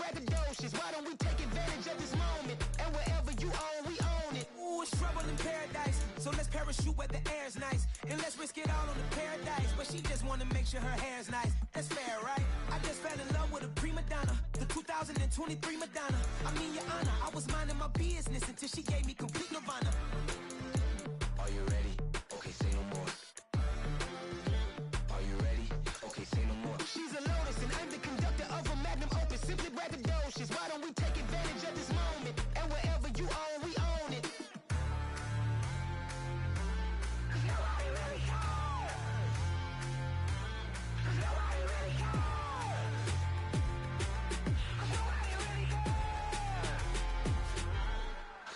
braggadocious. Why don't we take advantage of this moment? And wherever you own, we own it. Ooh, it's trouble in paradise. So let's parachute where the air's nice. And let's risk it all on the paradise. But she just wanna make sure her hair's nice. That's fair, right? I just fell in love with a prima donna. The 2023 Madonna. I mean, your honor, I was minding my business until she gave me complete nirvana. Are you ready? Okay, say no more. Are you ready? Okay, say no more. She's a lotus and I'm the conductor of a magnum opus. Simply braggadocious. Why don't we take advantage of this moment? And wherever you own, we own it. Nobody really cares. Nobody really cares. Nobody really cares.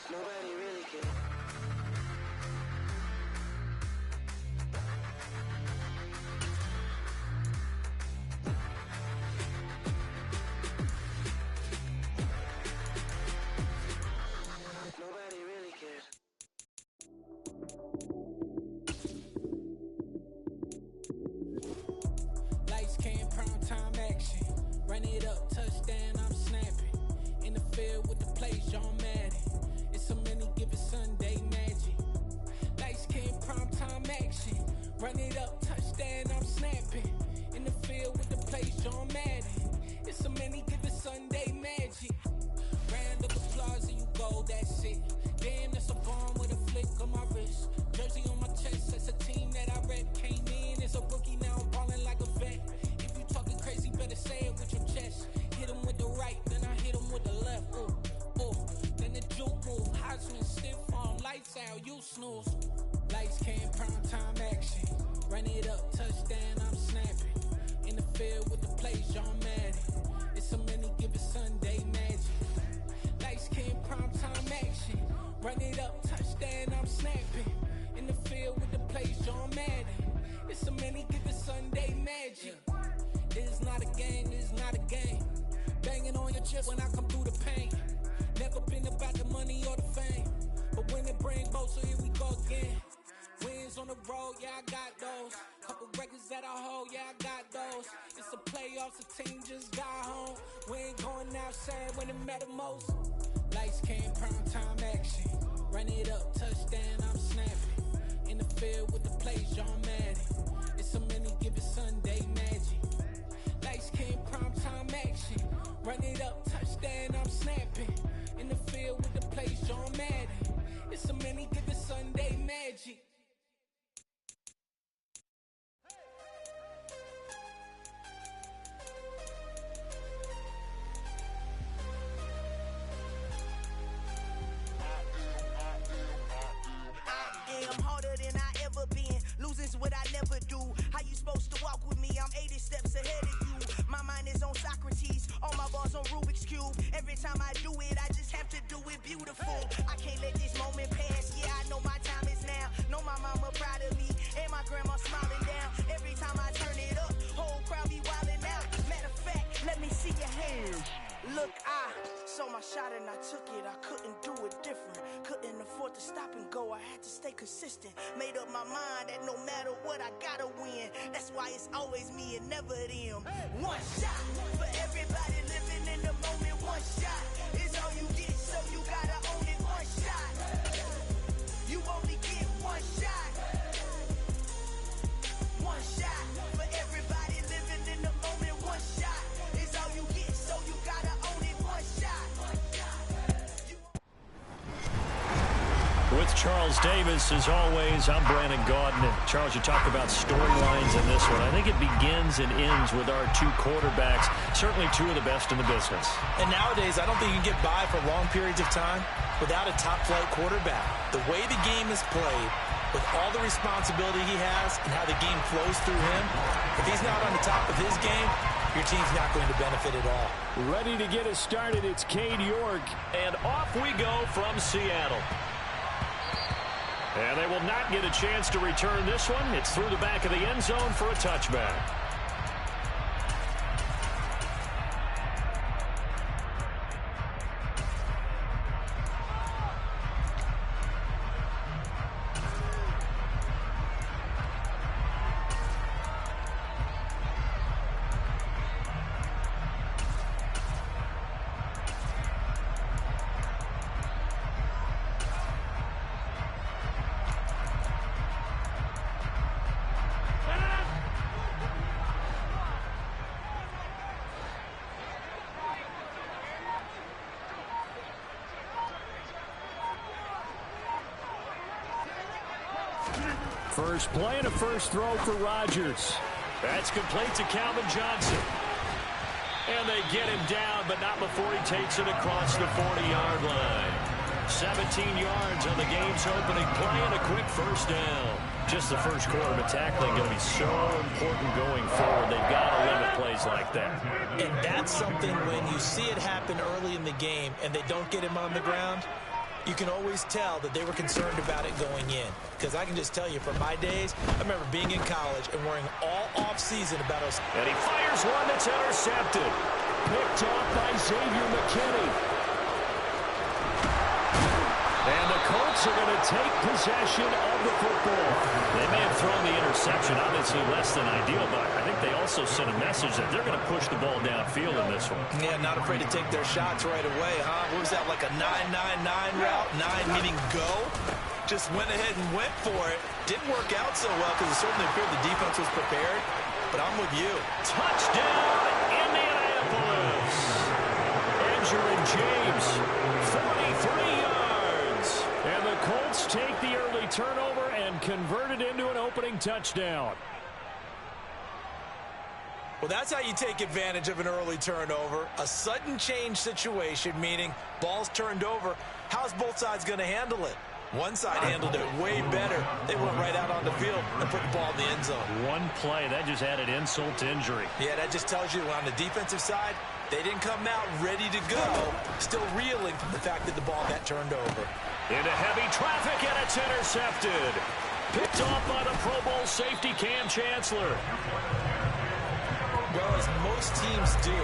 Nobody really cares. Nobody really cares. Lights came, prime time action. Run it up, touchdown, I'm snapping. In the field with the plays, John Madden. It's a many given Sunday magic. Lights came, prime time action. Run it up, touchdown, I'm snapping. In the field with the plays, John Madden. It's a many given Sunday magic. Round of applause and you go, that's it. Damn, that's a bomb with a flick on my wrist. Jersey on my chest, that's a team that I rep. Came in as a rookie, now I'm ballin' like a vet. If you talking crazy, better say it with your chest. Hit him with the right, then I hit him with the left. Ooh, ooh. Then the juke move, Heisman stiff arm, lights out, you snooze. Lights came, prime time action. Run it up, touchdown, I'm snapping. In the field with the plays, John Madden. It's a many given Sunday magic. Lights came, prime time action. Run it up, touchdown, I'm snapping. In the field with the plays, John Madden. It's a many given Sunday magic. This is not a game, this is not a game. Banging on your chest when I come through the pain. Never been about the money or the fame. But when it bring both, so here we go again. Wins on the road, yeah, I got those. Couple records that I hold, yeah, I got those. It's the playoffs, the team just got home. We ain't going outside when it matter most. Lights came, prime time action. Run it up, touchdown, I'm snapping. In the field with the plays, John Madden. It's a many given Sunday magic. Lights came, prime time action. Run it up, touchdown, I'm snapping. In the field with the plays, John Madden. It's a many given Sunday magic. I'm harder than I ever been. Losing's what I never do. How you supposed to walk with me? I'm 80 steps ahead of you. My mind is on Socrates. All my bars on Rubik's Cube. Every time I do it, I just have to do it beautiful. I can't let this moment pass. Yeah, I know my time is now. Know my mama proud of me. And my grandma smiling down. Every time I turn it up, whole crowd be wildin' out. Matter of fact, let me see your hands. Look, I saw my shot and I took it. I couldn't do it different. Couldn't afford to stop and go. I had to stay consistent. Made up my mind that no matter what, I gotta win. That's why it's always me and never them. One shot for everybody living in the moment. One shot is all you get, so you gotta own it. One shot. You only get one shot. One shot for everybody living in the moment. One shot is all you get, so you gotta own it. One shot. With Charles Davis, as always, I'm Brandon Gaudin. And Charles, you talk about storylines in this one. I think it begins and ends with our two quarterbacks, certainly two of the best in the business. And nowadays, I don't think you can get by for long periods of time without a top-flight quarterback. The way the game is played, with all the responsibility he has and how the game flows through him, if he's not on the top of his game, your team's not going to benefit at all. Ready to get us started, it's Cade York. And off we go from Seattle. And they will not get a chance to return this one. It's through the back of the end zone for a touchback. first play and a first throw for Rodgers. That's complete to Calvin Johnson. And they get him down, but not before he takes it across the 40-yard line. 17 yards on the game's opening play and a quick first down. Just the first quarter, but tackling going to be so important going forward. They've got to limit plays like that. And that's something when you see it happen early in the game and they don't get him on the ground, you can always tell that they were concerned about it going in. Because I can just tell you from my days, I remember being in college and worrying all off-season about us. And he fires one that's intercepted. Picked off by Xavier McKinney. And the Colts are going to take possession of the football. They may have thrown the interception, obviously less than ideal, but I think they also sent a message that they're going to push the ball downfield in this one. Yeah, not afraid to take their shots right away, huh? What was that, like a 9-9-9 route? 9 meaning go? Just went ahead and went for it. Didn't work out so well because it certainly appeared the defense was prepared, but I'm with you. Touchdown, Indianapolis. Edgerrin James, 43 yards. And the Colts take the early turnover and convert it into an opening touchdown. Well, that's how you take advantage of an early turnover. A sudden change situation, meaning ball's turned over. How's both sides going to handle it? One side handled it way better. They went right out on the field and put the ball in the end zone. One play, that just added insult to injury. Yeah, that just tells you on the defensive side, they didn't come out ready to go, still reeling from the fact that the ball got turned over. Into heavy traffic, and it's intercepted. Picked off by the Pro Bowl safety Cam Chancellor. Well, as most teams do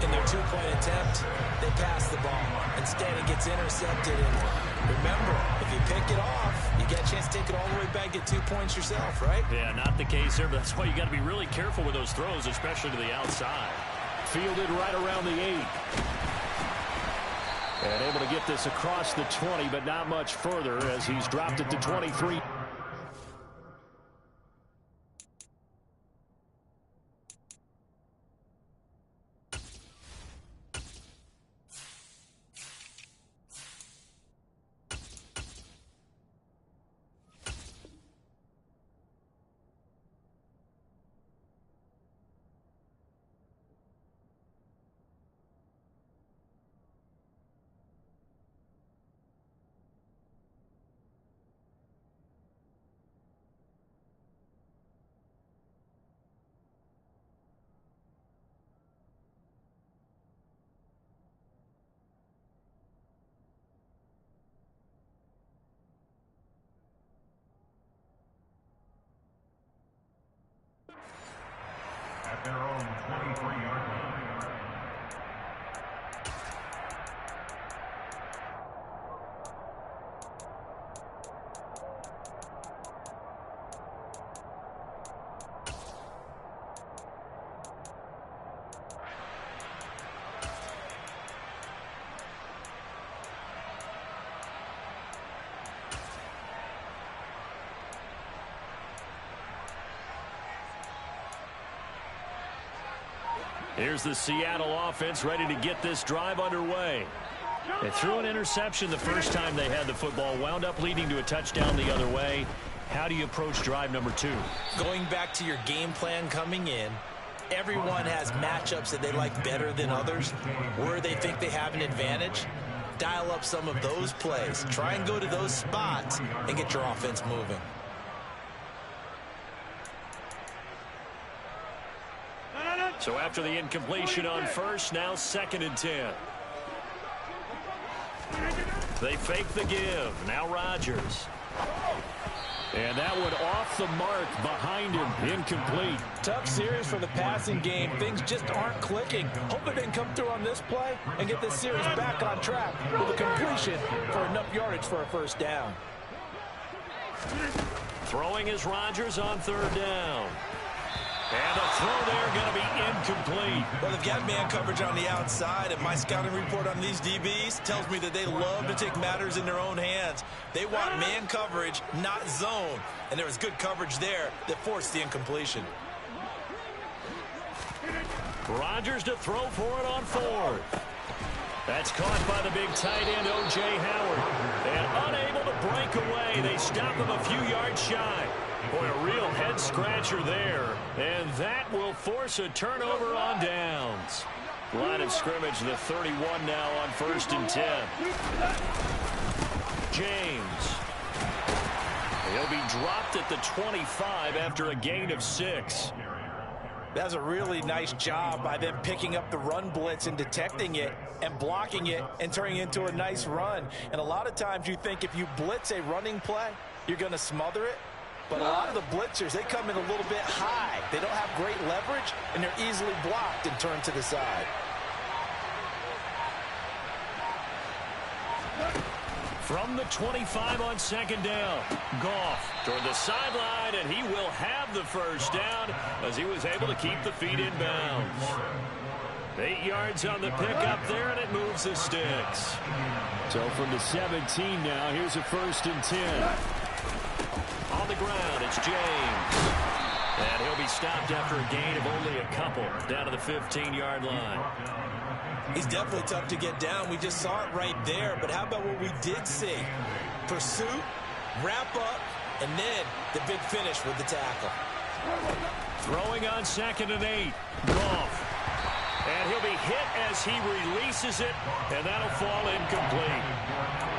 in their two-point attempt, they pass the ball. Instead, it gets intercepted. And remember, if you pick it off, you get a chance to take it all the way back, get 2 points yourself, right? Yeah, not the case here, but that's why you got to be really careful with those throws, especially to the outside. Fielded right around the 8. And able to get this across the 20, but not much further as he's dropped it to 23. At their own 23-yard line. Here's the Seattle offense ready to get this drive underway. They threw an interception the first time they had the football, wound up leading to a touchdown the other way. How do you approach drive number 2? Going back to your game plan coming in, everyone has matchups that they like better than others, where they think they have an advantage. Dial up some of those plays. Try and go to those spots and get your offense moving. So after the incompletion on first, now 2nd and 10. They fake the give. Now Rodgers. And that one off the mark behind him. Incomplete. Tough series for the passing game. Things just aren't clicking. Hope it didn't come through on this play and get this series back on track with a completion for enough yardage for a first down. Throwing is Rodgers on 3rd down. And the throw there going to be incomplete. Well, they've got man coverage on the outside, and my scouting report on these DBs tells me that they love to take matters in their own hands. They want man coverage, not zone. And there was good coverage there that forced the incompletion. Rodgers to throw for it on 4th. That's caught by the big tight end, O.J. Howard. And unable to break away, they stop him a few yards shy. Boy, a real head-scratcher there. And that will force a turnover on downs. Line of scrimmage, the 31 now on 1st and 10. James. He'll be dropped at the 25 after a gain of 6. That's a really nice job by them picking up the run blitz and detecting it and blocking it and turning it into a nice run. And a lot of times you think if you blitz a running play, you're going to smother it. But a lot of the blitzers, they come in a little bit high. They don't have great leverage, and they're easily blocked and turned to the side. From the 25 on 2nd down, Goff toward the sideline, and he will have the first down as he was able to keep the feet in bounds. 8 yards on the pickup there, and it moves the sticks. So from the 17 now, here's a 1st and 10. On the ground, it's James. And he'll be stopped after a gain of only a couple down to the 15-yard line. He's definitely tough to get down. We just saw it right there. But how about what we did see? Pursuit, wrap up, and then the big finish with the tackle. Throwing on 2nd and 8. Goff. And he'll be hit as he releases it, and that'll fall incomplete.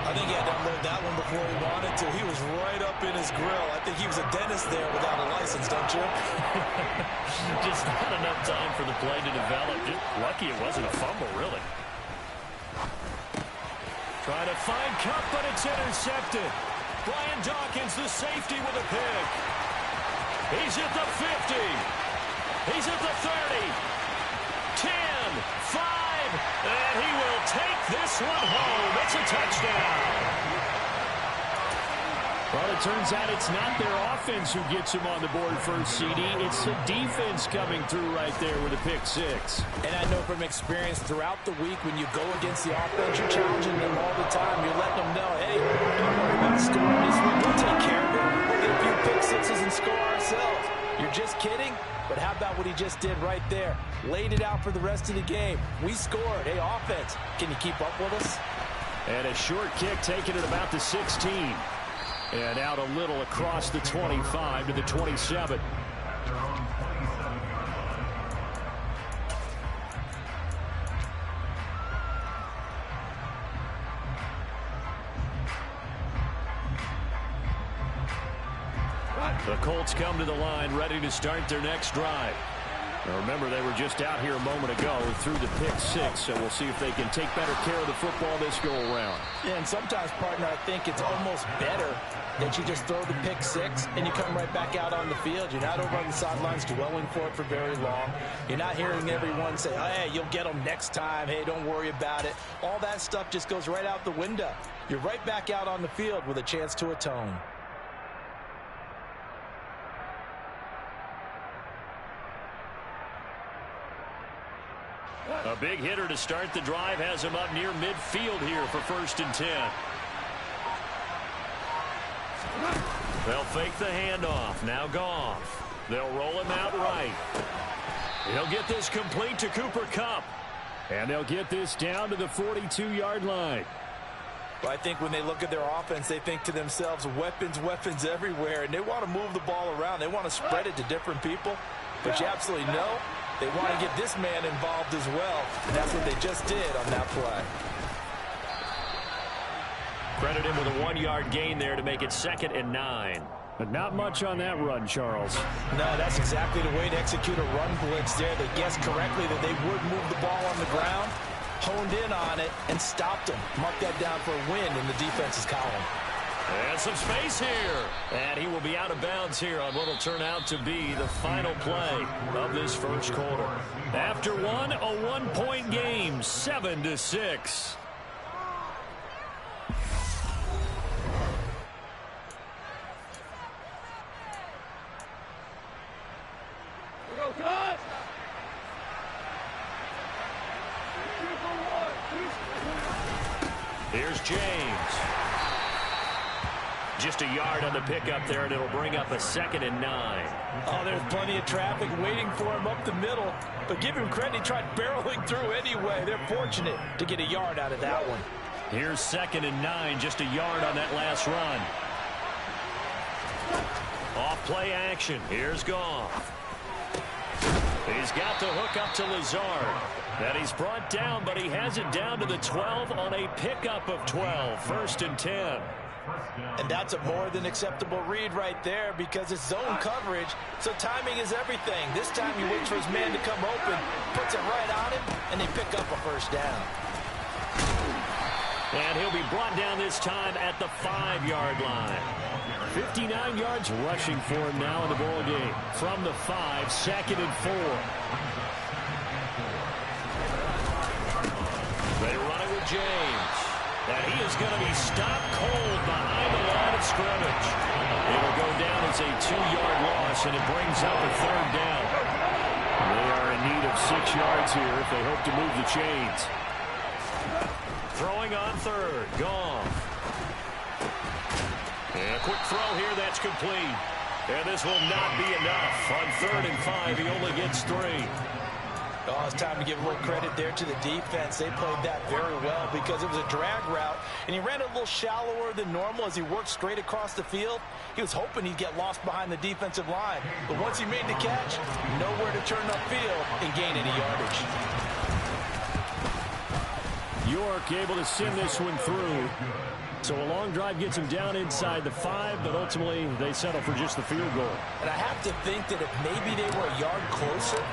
I think he had to unload that one before he wanted to. He was right up in his grill. I think he was a dentist there without a license, don't you? Just not enough time for the play to develop. Just lucky it wasn't a fumble, really. Trying to find Kupp, but it's intercepted. Brian Dawkins, the safety, with a pick. He's at the 50. He's at the 30. 10, 5, and he will take this one home. It's a touchdown. Well, it turns out it's not their offense who gets him on the board first, CD. It's the defense coming through right there with a pick 6. And I know from experience throughout the week when you go against the offense, you're challenging them all the time. You're letting them know, hey, don't worry about scoring this week. We'll take care of it. We'll get a few pick 6s and score ourselves. You're just kidding? But how about what he just did right there? Laid it out for the rest of the game. We scored. Hey, offense, can you keep up with us? And a short kick taken at about the 16. And out a little across the 25 to the 27. The Colts come to the line, ready to start their next drive. Now remember, they were just out here a moment ago through the pick 6, so we'll see if they can take better care of the football this go-around. Yeah, and sometimes, partner, I think it's almost better that you just throw the pick 6 and you come right back out on the field. You're not over on the sidelines dwelling for it for very long. You're not hearing everyone say, oh, hey, you'll get them next time. Hey, don't worry about it. All that stuff just goes right out the window. You're right back out on the field with a chance to atone. A big hitter to start the drive has him up near midfield here for 1st and 10. They'll fake the handoff. Now Goff. They'll roll him out right. He'll get this complete to Cooper Kupp. And they'll get this down to the 42-yard line. Well, I think when they look at their offense, they think to themselves, weapons, weapons everywhere. And they want to move the ball around. They want to spread it to different people. But you absolutely know they want to get this man involved as well. And that's what they just did on that play. Credit him with a 1-yard gain there to make it 2nd and 9. But not much on that run, Charles. No, that's exactly the way to execute a run blitz there. They guessed correctly that they would move the ball on the ground, honed in on it, and stopped him. Mark that down for a win in the defense's column. And some space here. And he will be out of bounds here on what will turn out to be the final play of this first quarter. After one, a 1-point game, 7-6. Here's James. Just a yard on the pickup there, and it'll bring up a 2nd and 9. Oh, there's plenty of traffic waiting for him up the middle. But give him credit, he tried barreling through anyway. They're fortunate to get a yard out of that one. Here's 2nd and 9, just a yard on that last run. Off play action. Here's Goff. He's got the hook up to Lazard. And he's brought down, but he has it down to the 12 on a pickup of 12. 1st and 10. And that's a more than acceptable read right there because it's zone coverage, so timing is everything. This time he waits for his man to come open, puts it right on him, and they pick up a 1st down. And he'll be brought down this time at the 5-yard line. 59 yards rushing for him now in the ball game. From the 5, 2nd and 4. They run it with James. And he is going to be stopped cold behind the line of scrimmage. It'll go down as a 2-yard loss, and it brings up a 3rd down. They are in need of 6 yards here if they hope to move the chains. Throwing on 3rd. Goff. And a quick throw here. That's complete. And this will not be enough. On 3rd and 5, he only gets 3. Oh, it's time to give a little credit there to the defense. They played that very well because it was a drag route, and he ran a little shallower than normal as he worked straight across the field. He was hoping he'd get lost behind the defensive line, but once he made the catch, nowhere to turn upfield and gain any yardage. York able to send this one through. So a long drive gets him down inside the 5, but ultimately they settle for just the field goal. And I have to think that if maybe they were a yard closer,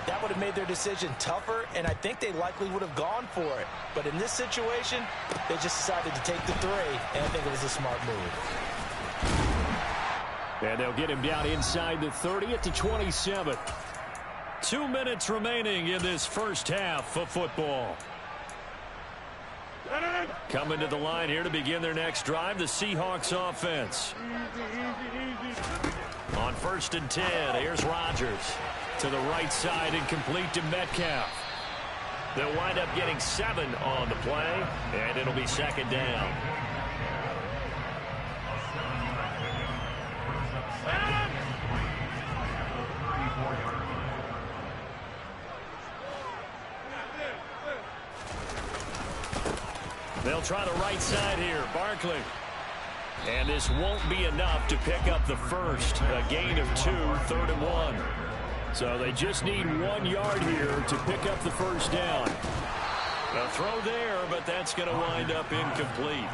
that would have made their decision tougher, and I think they likely would have gone for it. But in this situation, they just decided to take the 3, and I think it was a smart move. And they'll get him down inside the 30 at the 27. 2 minutes remaining in this first half of football. Coming to the line here to begin their next drive, the Seahawks offense. On 1st and 10, here's Rodgers. To the right side and complete to Metcalf. They'll wind up getting 7 on the play, and it'll be 2nd down. They'll try the right side here. Barkley. And this won't be enough to pick up the 1st. A gain of 2, 3rd and 1. So they just need 1 yard here to pick up the 1st down. A throw there, but that's going to wind up incomplete.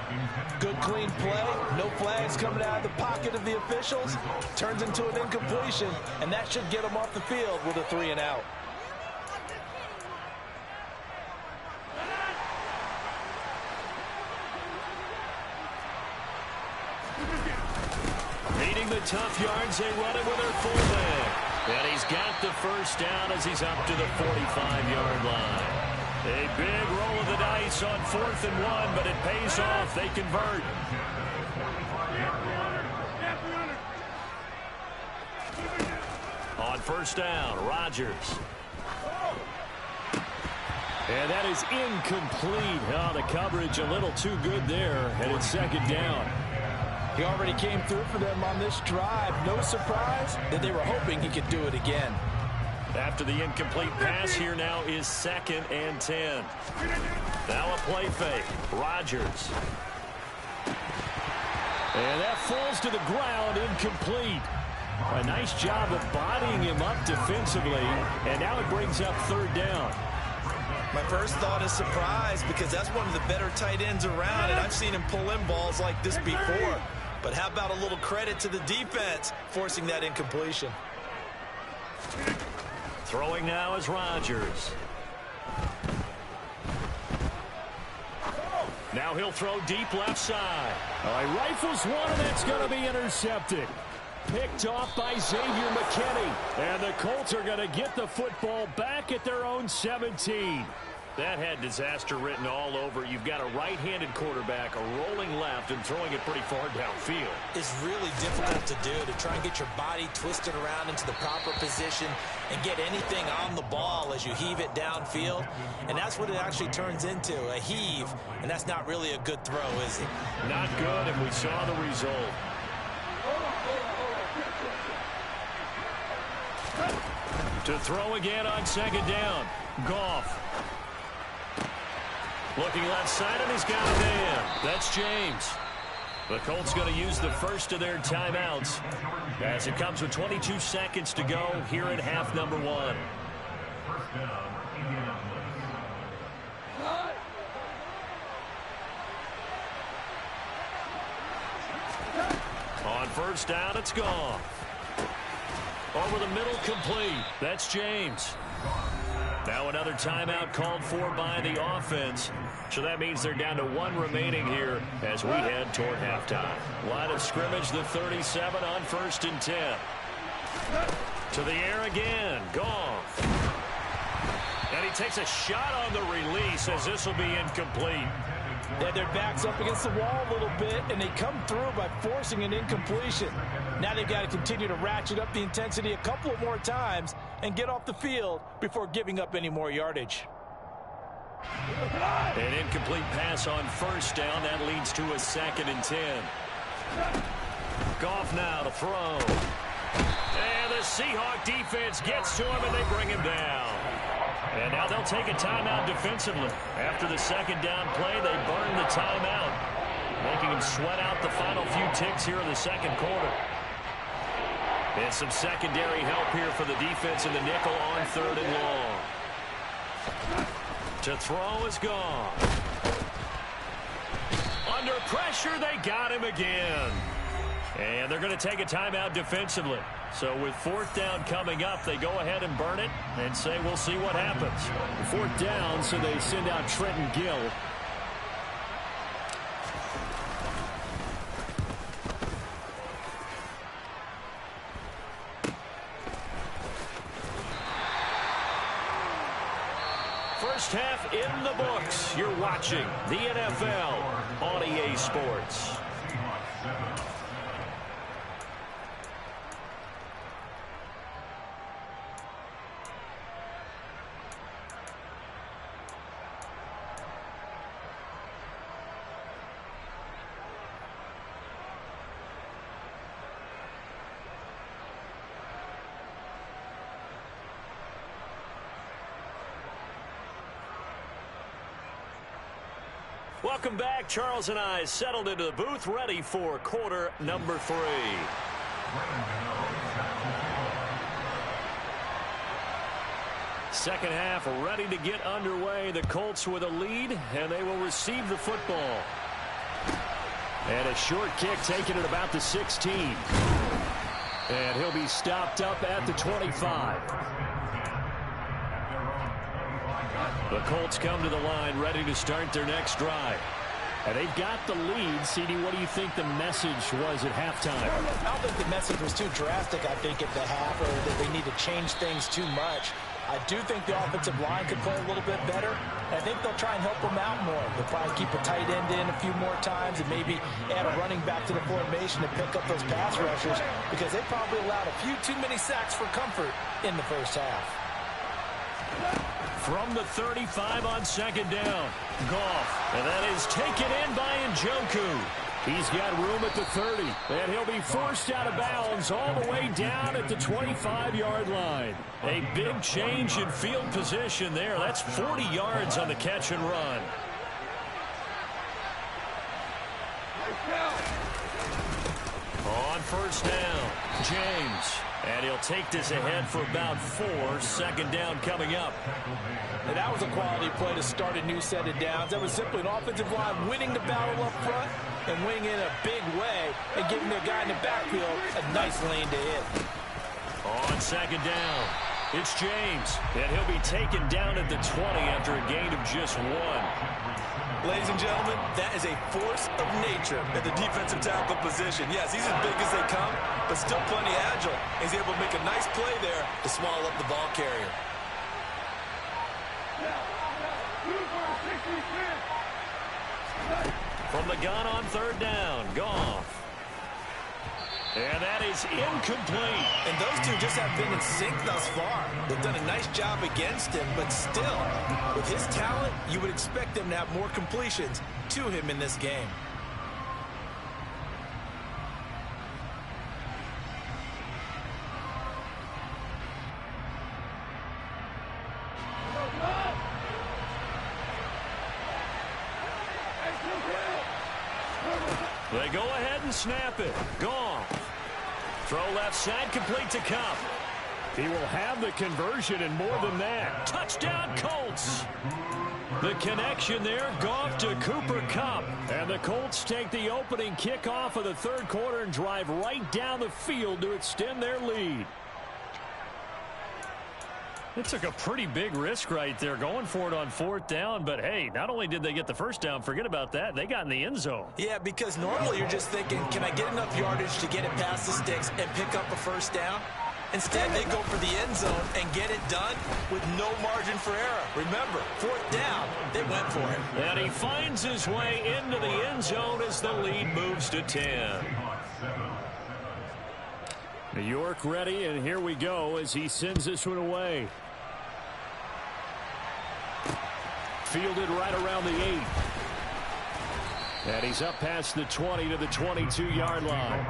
Good clean play. No flags coming out of the pocket of the officials. Turns into an incompletion, and that should get them off the field with a 3 and out. Needing the tough yards, they run it with their fullback. And he's got the 1st down as he's up to the 45-yard line. A big roll of the dice on 4th and 1, but it pays off. They convert. On 1st down, Rodgers. And that is incomplete. Oh, the coverage a little too good there, and it's 2nd down. He already came through for them on this drive. No surprise that they were hoping he could do it again. After the incomplete pass, here now is 2nd and 10. Now a play fake. Rodgers. And that falls to the ground, incomplete. A nice job of bodying him up defensively, and now it brings up 3rd down. My first thought is surprise because that's one of the better tight ends around, and I've seen him pull in balls like this before. But how about a little credit to the defense forcing that incompletion? Throwing now is Rodgers. Now he'll throw deep left side. He rifles one, and that's going to be intercepted. Picked off by Xavier McKinney. And the Colts are going to get the football back at their own 17. That had disaster written all over. You've got a right-handed quarterback, a rolling left, and throwing it pretty far downfield. It's really difficult to do, to try and get your body twisted around into the proper position and get anything on the ball as you heave it downfield. And that's what it actually turns into, a heave. And that's not really a good throw, is it? Not good, and we saw the result. To throw again on 2nd down. Goff. Looking left side, and he's got a man. That's James. The Colts going to use the first of their timeouts as it comes with 22 seconds to go here at half number 1. First down, Indianapolis. On first down, it's gone. Over the middle, complete. That's James. Now another timeout called for by the offense. So that means they're down to 1 remaining here as we head toward halftime. Line of scrimmage, the 37 on 1st and 10. To the air again. Goff. And he takes a shot on the release as this will be incomplete. They had their backs up against the wall a little bit, and they come through by forcing an incompletion. Now they've got to continue to ratchet up the intensity a couple of more times and get off the field before giving up any more yardage. An incomplete pass on first down. That leads to a 2nd and 10. Goff now to throw. And the Seahawk defense gets to him, and they bring him down. And now they'll take a timeout defensively. After the 2nd down play, they burn the timeout, making him sweat out the final few ticks here in the 2nd quarter. And some secondary help here for the defense in the nickel on 3rd and long. To throw is gone. Under pressure, they got him again. And they're going to take a timeout defensively. So with 4th down coming up, they go ahead and burn it and say we'll see what happens. 4th down, so they send out Trenton Gill. First half in the books. You're watching the NFL on EA Sports. Welcome back. Charles and I settled into the booth, ready for quarter number 3. Second half ready to get underway. The Colts with a lead, and they will receive the football. And a short kick taken at about the 16. And he'll be stopped up at the 25. The Colts come to the line ready to start their next drive. And they've got the lead. CD, what do you think the message was at halftime? I don't think the message was too drastic, I think, at the half, or that they need to change things too much. I do think the offensive line could play a little bit better. I think they'll try and help them out more. They'll probably keep a tight end in a few more times and maybe add a running back to the formation to pick up those pass rushers, because they probably allowed a few too many sacks for comfort in the first half. From the 35 on 2nd down, Goff, and that is taken in by Njoku. He's got room at the 30, and he'll be forced out of bounds all the way down at the 25-yard line. A big change in field position there. That's 40 yards on the catch and run. On first down, James. And he'll take this ahead for about 4. 2nd down coming up. And that was a quality play to start a new set of downs. That was simply an offensive line winning the battle up front and winning in a big way and giving their guy in the backfield a nice lane to hit. On 2nd down, it's James. And he'll be taken down at the 20 after a gain of just 1. Ladies and gentlemen, that is a force of nature at the defensive tackle position. Yes, he's as big as they come, but still plenty agile. He's able to make a nice play there to swallow up the ball carrier. From the gun on 3rd down, Goff. And that is incomplete. And those two just have been in sync thus far. They've done a nice job against him, but still, with his talent, you would expect them to have more completions to him in this game. They go ahead and snap it. Goff. Throw left side, complete to Kupp. He will have the conversion and more than that. Touchdown, Colts. The connection there, Goff to Cooper Kupp. And the Colts take the opening kickoff of the third quarter and drive right down the field to extend their lead. It took a pretty big risk right there going for it on fourth down. But, hey, not only did they get the first down, forget about that, they got in the end zone. Yeah, because normally you're just thinking, can I get enough yardage to get it past the sticks and pick up a first down? Instead, they go for the end zone and get it done with no margin for error. Remember, fourth down, they went for it. And he finds his way into the end zone as the lead moves to 10. New York ready, and here we go as he sends this one away. Fielded right around the 8. And he's up past the 20 to the 22-yard line.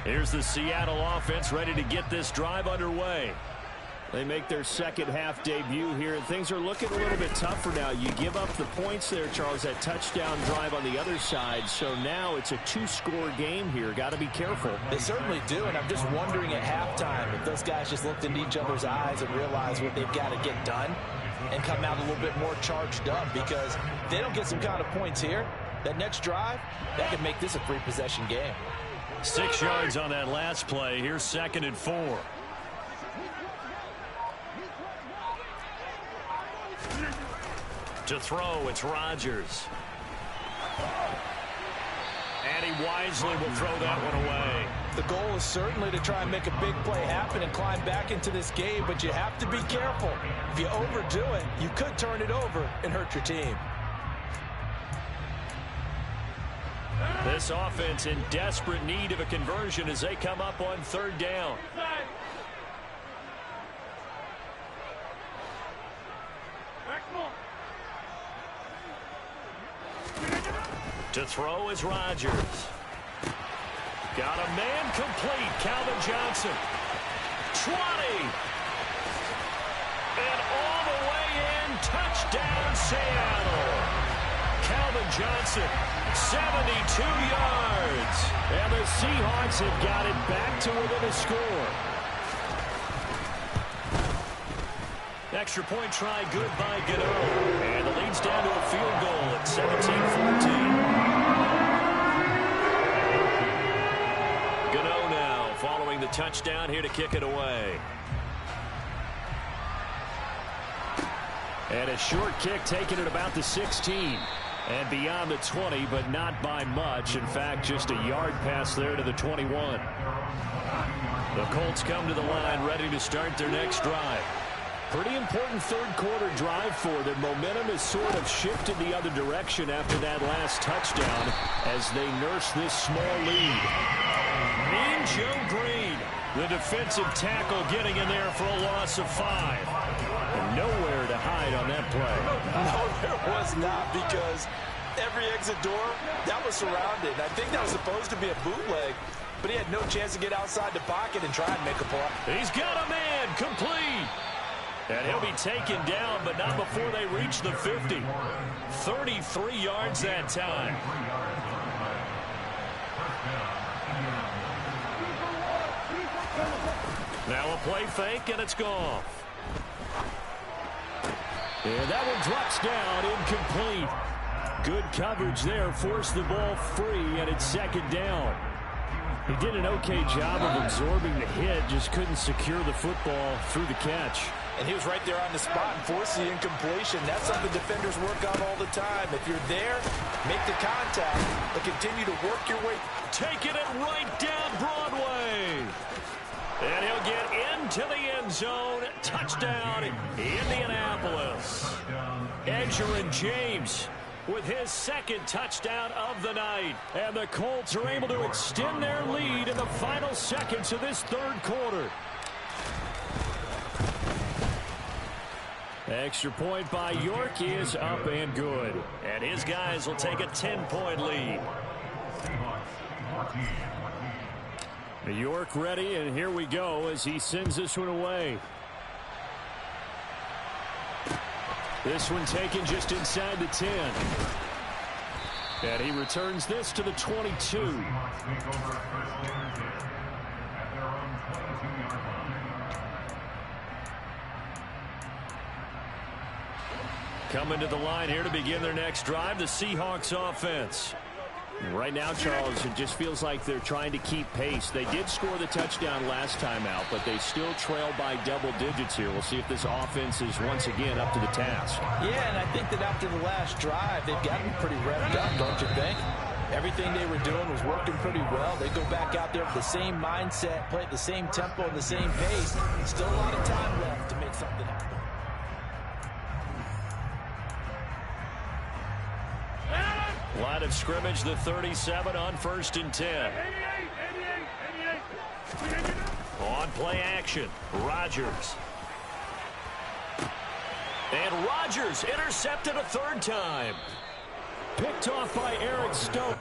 Here's the Seattle offense ready to get this drive underway. They make their second half debut here, and things are looking a little bit tougher now. You give up the points there, Charles, that touchdown drive on the other side. So now it's a two-score game here. Got to be careful. They certainly do, and I'm just wondering at halftime if those guys just looked into each other's eyes and realized what they've got to get done and come out a little bit more charged up, because if they don't get some kind of points here, that next drive, that could make this a three-possession game. 6 yards on that last play. Here's 2nd and 4. To throw, it's Rodgers. And he wisely will throw that one away. The goal is certainly to try and make a big play happen and climb back into this game, but you have to be careful. If you overdo it, you could turn it over and hurt your team. This offense in desperate need of a conversion as they come up on third down. To throw is Rodgers. Got a man complete. Calvin Johnson. 20. And all the way in. Touchdown, Seattle. Calvin Johnson, 72 yards. And the Seahawks have got it back to within a score. Extra point try good by Gano. And the lead's down to a field goal at 17-14. Gano now following the touchdown here to kick it away. And a short kick taken at about the 16. And beyond the 20, but not by much. In fact, just a yard pass there to the 21. The Colts come to the line ready to start their next drive. Pretty important third quarter drive for them. Momentum has sort of shifted the other direction after that last touchdown as they nurse this small lead. Mean Joe Green, the defensive tackle, getting in there for a loss of 5. And nowhere to hide on that play. No, there was not, because every exit door, that was surrounded. I think that was supposed to be a bootleg, but he had no chance to get outside the pocket and try and make a play. He's got a man complete. And he'll be taken down, but not before they reach the 50. 33 yards that time. Now a play fake, and it's gone. And that one drops down, incomplete. Good coverage there, forced the ball free, and it's second down. He did an okay job of absorbing the hit, just couldn't secure the football through the catch. And he was right there on the spot and forced the incompletion. That's something defenders work on all the time. If you're there, make the contact, but continue to work your way. Taking it right down Broadway. And he'll get into the end zone. Touchdown, Indianapolis. Edgerrin James with his second touchdown of the night. And the Colts are able to extend their lead in the final seconds of this third quarter. Extra point by York is up and good. And his guys will take a 10-point lead. York ready, and here we go as he sends this one away. This one taken just inside the 10. And he returns this to the 22. Coming to the line here to begin their next drive, the Seahawks offense. Right now, Charles, it just feels like they're trying to keep pace. They did score the touchdown last time out, but they still trail by double digits here. We'll see if this offense is once again up to the task. Yeah, and I think that after the last drive, they've gotten pretty revved up, don't you think? Everything they were doing was working pretty well. They go back out there with the same mindset, play at the same tempo and the same pace. Still a lot of time left to make something happen. Line of scrimmage, the 37 on 1st and 10. On play action, Rodgers. And Rodgers intercepted a third time. Picked off by Eric Stokes.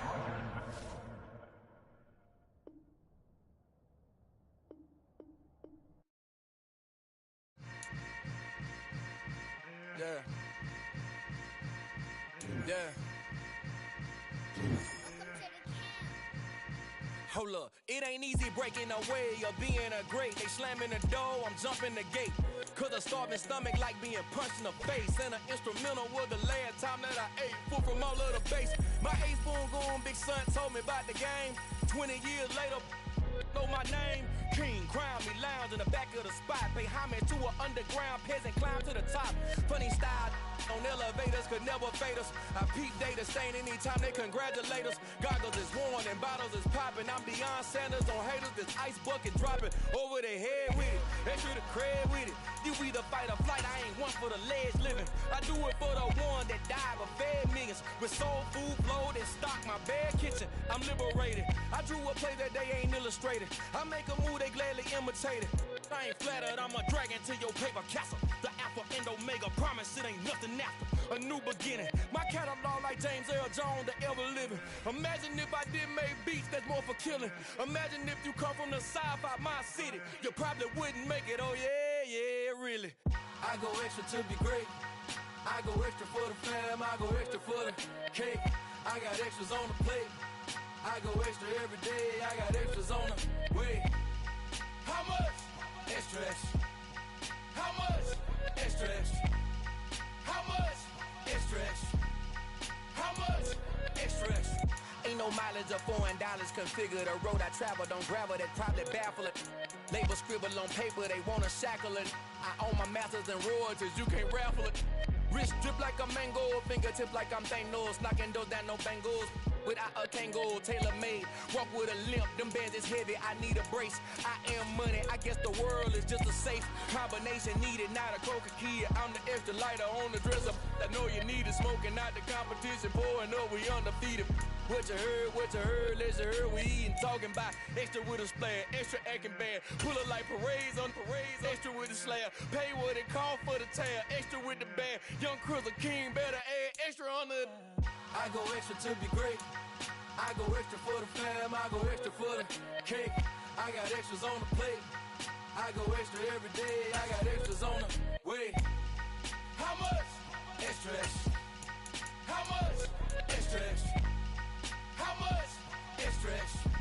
Hold up, it ain't easy breaking away or being a great. They slamming the door, I'm jumping the gate. Cause a starving stomach like being punched in the face. And an instrumental was the last time that I ate food from all of the base. My ace spoon going big son told me about the game. 20 years later, know my name. King, crown me, lounge in the back of the spot. Pay homage to an underground peasant, climb to the top. Funny style on elevators could never fade us. I peep data stain anytime they congratulate us. Goggles is worn and bottles is popping. I'm Deion Sanders on haters, this ice bucket dropping over their head with it. Extra the cred with it. You either fight or flight, I ain't one for the ledge living. I do it for the one that died but fed millions. With soul food flowed and stock my bad kitchen. I'm liberated. I drew a play that they ain't illustrated. I make a move they gladly imitated. I ain't flattered, I'm a dragon to your paper castle. The Alpha and Omega, promise it ain't nothing after. A new beginning. My catalog like James Earl Jones, the ever living. Imagine if I did make beats that's more for killing. Imagine if you come from the south out my city. You probably wouldn't make it, oh yeah, really. I go extra to be great. I go extra for the fam, I go extra for the cake. I got extras on the plate. I go extra every day, I got extras on the way. How much? Extra, extra. How much? Extra, extra. How much? Extra, extra. How much? Extra, extra. Ain't no mileage of $4 configure the road I travel. Don't gravel that probably baffle it. Label scribble on paper, they wanna shackle it. I own my masters and royalties, you can't raffle it. Wrist drip like a mango, fingertip like I'm Thanos. Knocking those down, no bangles. Without a tango, tailor-made. Walk with a limp, them bands is heavy, I need a brace. I am money, I guess the world is just a safe combination needed, not a coca key. I'm the extra lighter on the dresser. I know you need it, smoking out the competition, pouring up, we undefeated. What you heard, let's heard, we eating, talking about extra with a splash, extra acting bad. Pull it like parades on parades, extra with the slab. Pay what it call for the tab, extra with the bag. Young Cruz, a king, better add extra on the... I go extra to be great. I go extra for the fam, I go extra for the cake. I got extras on the plate. I go extra every day, I got extras on the way. How much? Extra, extra. How much? Extra, extra. How much? Extra, extra.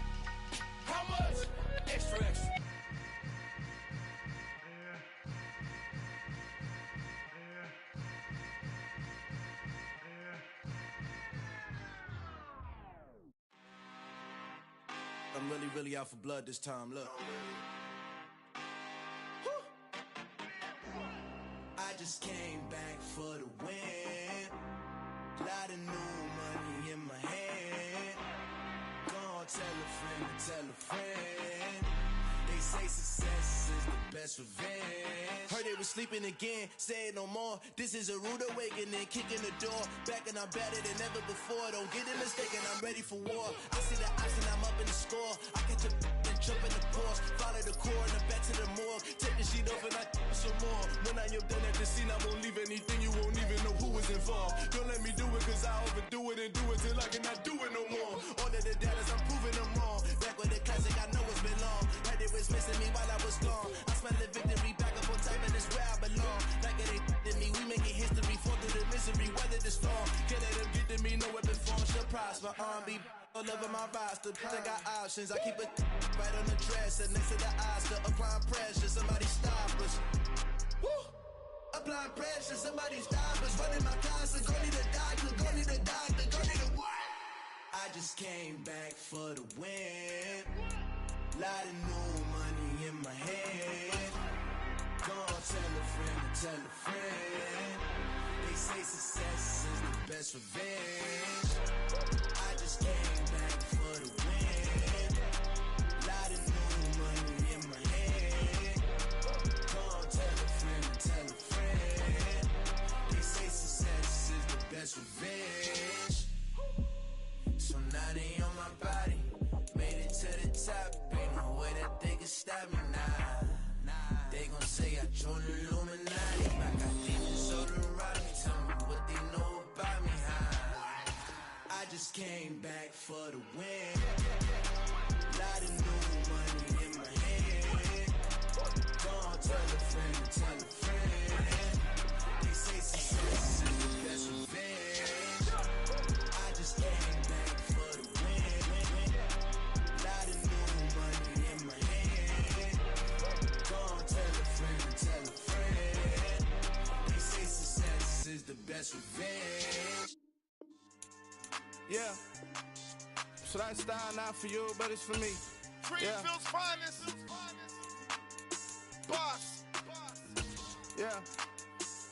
How much? Extra, extra. I'm really out for blood this time, look. I just came back for the win. Lot of new money in my hand. Gonna tell a friend to tell a friend. They say success is the best revenge. Heard they was sleeping again, say it no more. This is a rude awakening, kicking the door. Back and I'm better than ever before. Don't get it mistaken, I'm ready for war. I see the option, I'm up in the score. I catch a and jump in the course. Follow the core and the back to the morgue. Take the sheet off and I some more. When I am done at the scene, I won't leave anything. You won't even know who was involved. Don't let me do it, cause I overdo it and do it till I cannot do it no more. All of the doubters, I'm proving them wrong. Back with the classic, I know it's been long. Like they was missing me while I was gone. I smell the victory back up on top, and it's where I belong. Like it ain't me, we making history for the be all over my roster. I got options. I keep it right on the dresser next to the Oscar. Applying pressure, somebody stop us. Woo! Applying pressure, somebody stop us. Running my closet, go need a doctor, go need a doctor, go need a what? I just came back for the win. Lot of new money in my hand. Go on, tell a friend, tell a friend. They say success is the best revenge. I just came back for the win. Lot of new money in my hand. Go on, tell a friend, tell a friend. They say success is the best revenge. So now they on my body. Made it to the top. Ain't no way that they can stop me now. They gon' say I joined the Illuminati. I got demons all around me. Tell me what they know about me, huh? I just came back for the win. Lot of new money in my hand. Go on, tell a friend, tell a friend. They say success is the best revenge. I just came back for the win. Lot of new money in my hand. Go on, tell a friend, tell a friend. They say success is the best revenge. Yeah. So that style not for you, but it's for me. Greenfield's finest. Boss. Yeah.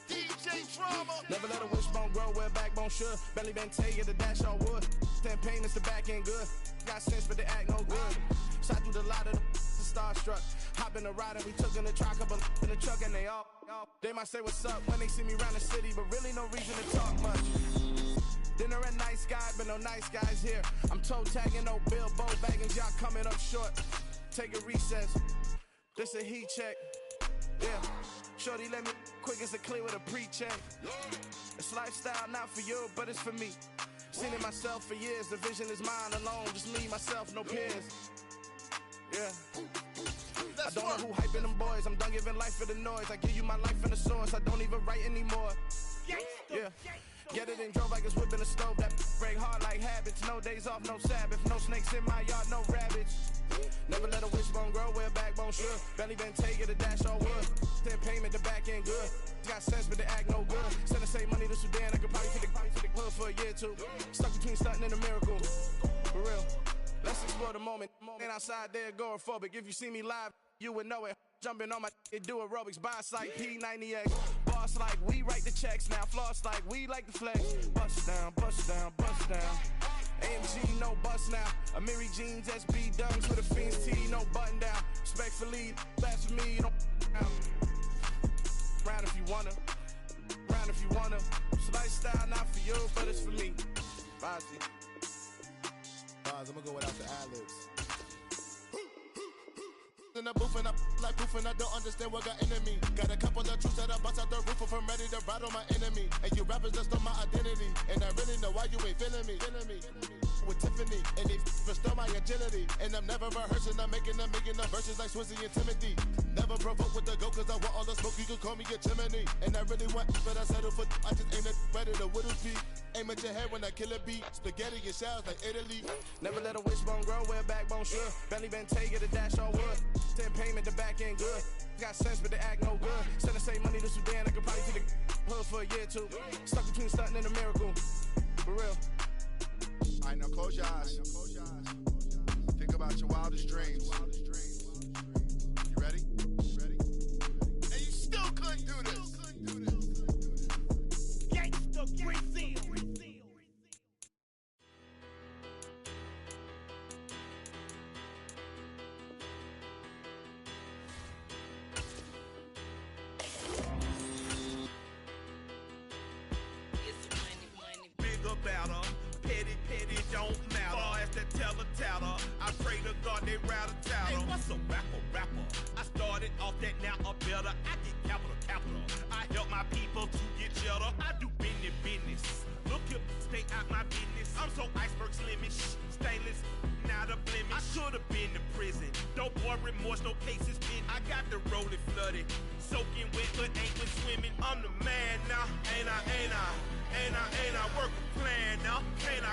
DJ Drama. Never let a wishbone grow where backbone should. Belly been taking the dash on wood. Then pain is the back end good. Got sense but they act no good. Shot through the lot of the starstruck. Hop in the ride and we took in the truck, couple in the truck and they all. They might say what's up when they see me around the city, but really no reason to talk much. Dinner at Nice Guy, but no nice guys here. I'm toe tagging, no Bilbo bagging, y'all coming up short. Take a recess. This a heat check. Yeah. Shorty let me quick as a clear with a pre-check. It's lifestyle not for you, but it's for me. Seen it myself for years. The vision is mine alone. Just me, myself, no peers. Yeah. I don't know who hyping them boys. I'm done giving life for the noise. I give you my life in the source. I don't even write anymore. Yeah. Get it and drove like it's whipping a stove. That break hard like habits. No days off, no Sabbath. No snakes in my yard, no rabbits. Never let a wishbone grow where backbone should. Belly been taking the dash on wood. Then payment, the back end good. Got sense, but they act no good. Send the same money to Sudan. I could probably take the hood for a year or two. Stuck between stunting and a miracle. For real. Let's explore the moment. Ain't outside there agoraphobic. If you see me live, you would know it. Jumping on my do aerobics, boss like P90X. Boss like we write the checks now. Floss like we like the flex. Bust down, bust down, bust down. AMG, no bust now. Amiri jeans, SB dunks with a Fiends T, no button down. Respectfully, that's for me, don't round if you wanna. Round if you wanna. It's lifestyle not for you, but it's for me. Bozzy. I'm gonna go without the ad-libs. In the booth and I like proof and I don't understand what got into me. Got a couple of truths that I bust out the roof if I'm ready to ride on my enemy. And you rappers just stole my identity. And I really know why you ain't feeling me. With Tiffany, and they restore my agility. And I'm never rehearsing, I'm making them verses like Swizzy and Timothy. Never provoke with the go, cause I want all the smoke, you can call me a chimney. And I really want, but I settle for, I just aim it better than Whittle P. Aim at your head when I kill a beat. Spaghetti and shells like Italy. Never let a wishbone grow where backbone should. Belly been taking the dash on wood. Then payment, the back end good. Got sense, but they act no good. Send the same money to Sudan, I could probably take the hood for a year or two. Stuck between stunting and a miracle. For real. Alright, now close your eyes. Think about your wildest dreams. You ready? And you still couldn't do this. Gangsta Brazil. Better, petty don't matter. Far as the teller, I pray to God they rattle tattle. Hey, what's a rapper? I started off that, now I'm better. I get capital. I help my people to get cheddar. I do business. Look here, stay out my business. I'm so iceberg slimish, stainless, not a blemish. I should have been to prison. No boy remorse, no cases pinned. I got the rolling flooded, soaking wet, but ain't been swimming. I'm the man now, ain't I? Work a plan now, can't I?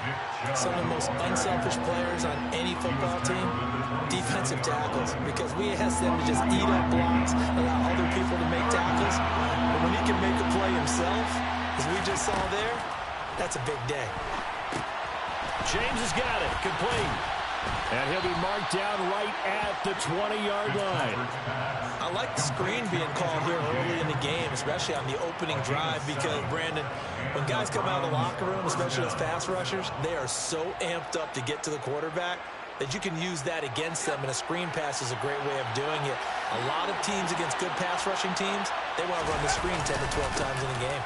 Some of the most unselfish players on any football team, defensive tackles, because we ask them to just eat up blocks, allow other people to make tackles. But when he can make a play himself, as we just saw there, that's a big day. James has got it, complete. And he'll be marked down right at the 20-yard line. I like the screen being called here early in the game, especially on the opening drive, because, Brandon, when guys come out of the locker room, especially those pass rushers, they are so amped up to get to the quarterback that you can use that against them, and a screen pass is a great way of doing it. A lot of teams against good pass rushing teams, they want to run the screen 10 to 12 times in a game.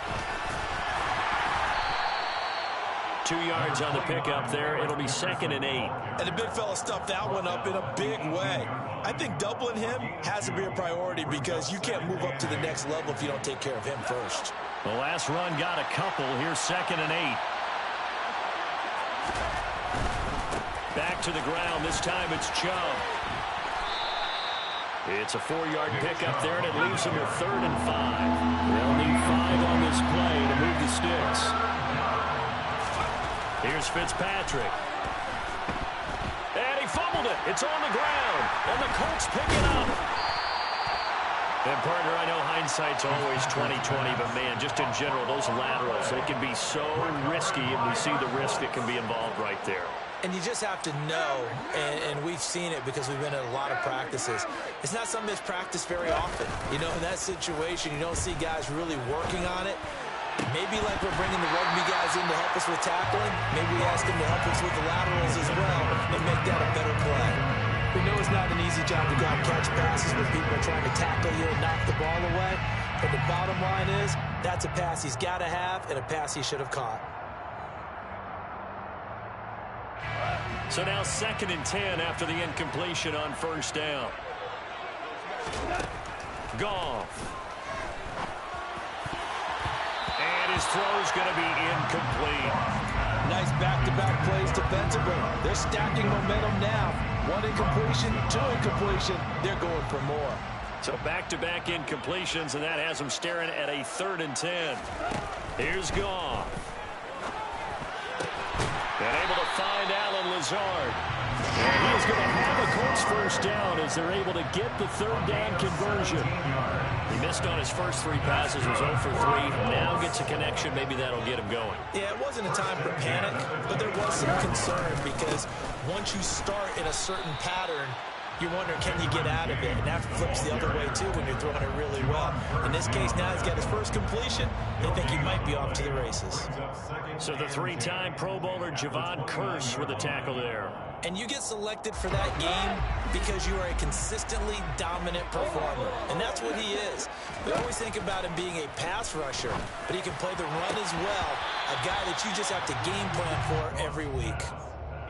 2 yards on the pickup there. It'll be 2nd and 8. And the big fella stuffed that one up in a big way. I think doubling him has to be a priority because you can't move up to the next level if you don't take care of him first. The last run got a couple. Here's 2nd and 8. Back to the ground. This time it's Chubb. It's a 4-yard pickup there, and it leaves him with 3rd and 5. They'll need 5 on this play to move the sticks. Here's Fitzpatrick. And he fumbled it. It's on the ground. And the Colts pick it up. And, partner, I know hindsight's always 20/20, but, man, just in general, those laterals, they can be so risky, and we see the risk that can be involved right there. And you just have to know, and we've seen it because we've been at a lot of practices. It's not something that's practiced very often. You know, in that situation, you don't see guys really working on it. Maybe like we're bringing the rugby guys in to help us with tackling, maybe we ask them to help us with the laterals as well and make that a better play. We know it's not an easy job to go out and catch passes when people are trying to tackle you and knock the ball away. But the bottom line is, that's a pass he's got to have and a pass he should have caught. So now 2nd and 10 after the incompletion on 1st down. Goff. And his throw's going to be incomplete. Nice back-to-back plays defensively. They're stacking momentum now. 1 incompletion, 2 incompletion. They're going for more. So back-to-back incompletions, and that has them staring at a 3rd and 10. Here's Goff. And able to find Allen Lazard. And he is going to have a Colts 1st down as they're able to get the 3rd down conversion. He missed on his first 3 passes, was 0 for 3. Now gets a connection. Maybe that'll get him going. Yeah, it wasn't a time for panic, but there was some concern because once you start in a certain pattern, you wonder, can you get out of it? And that flips the other way, too, when you're throwing it really well. In this case, now he's got his first completion. They think he might be off to the races. So the 3-time Pro Bowler Javon Kearse with a tackle there. And you get selected for that game because you are a consistently dominant performer. And that's what he is. We always think about him being a pass rusher, but he can play the run as well. A guy that you just have to game plan for every week.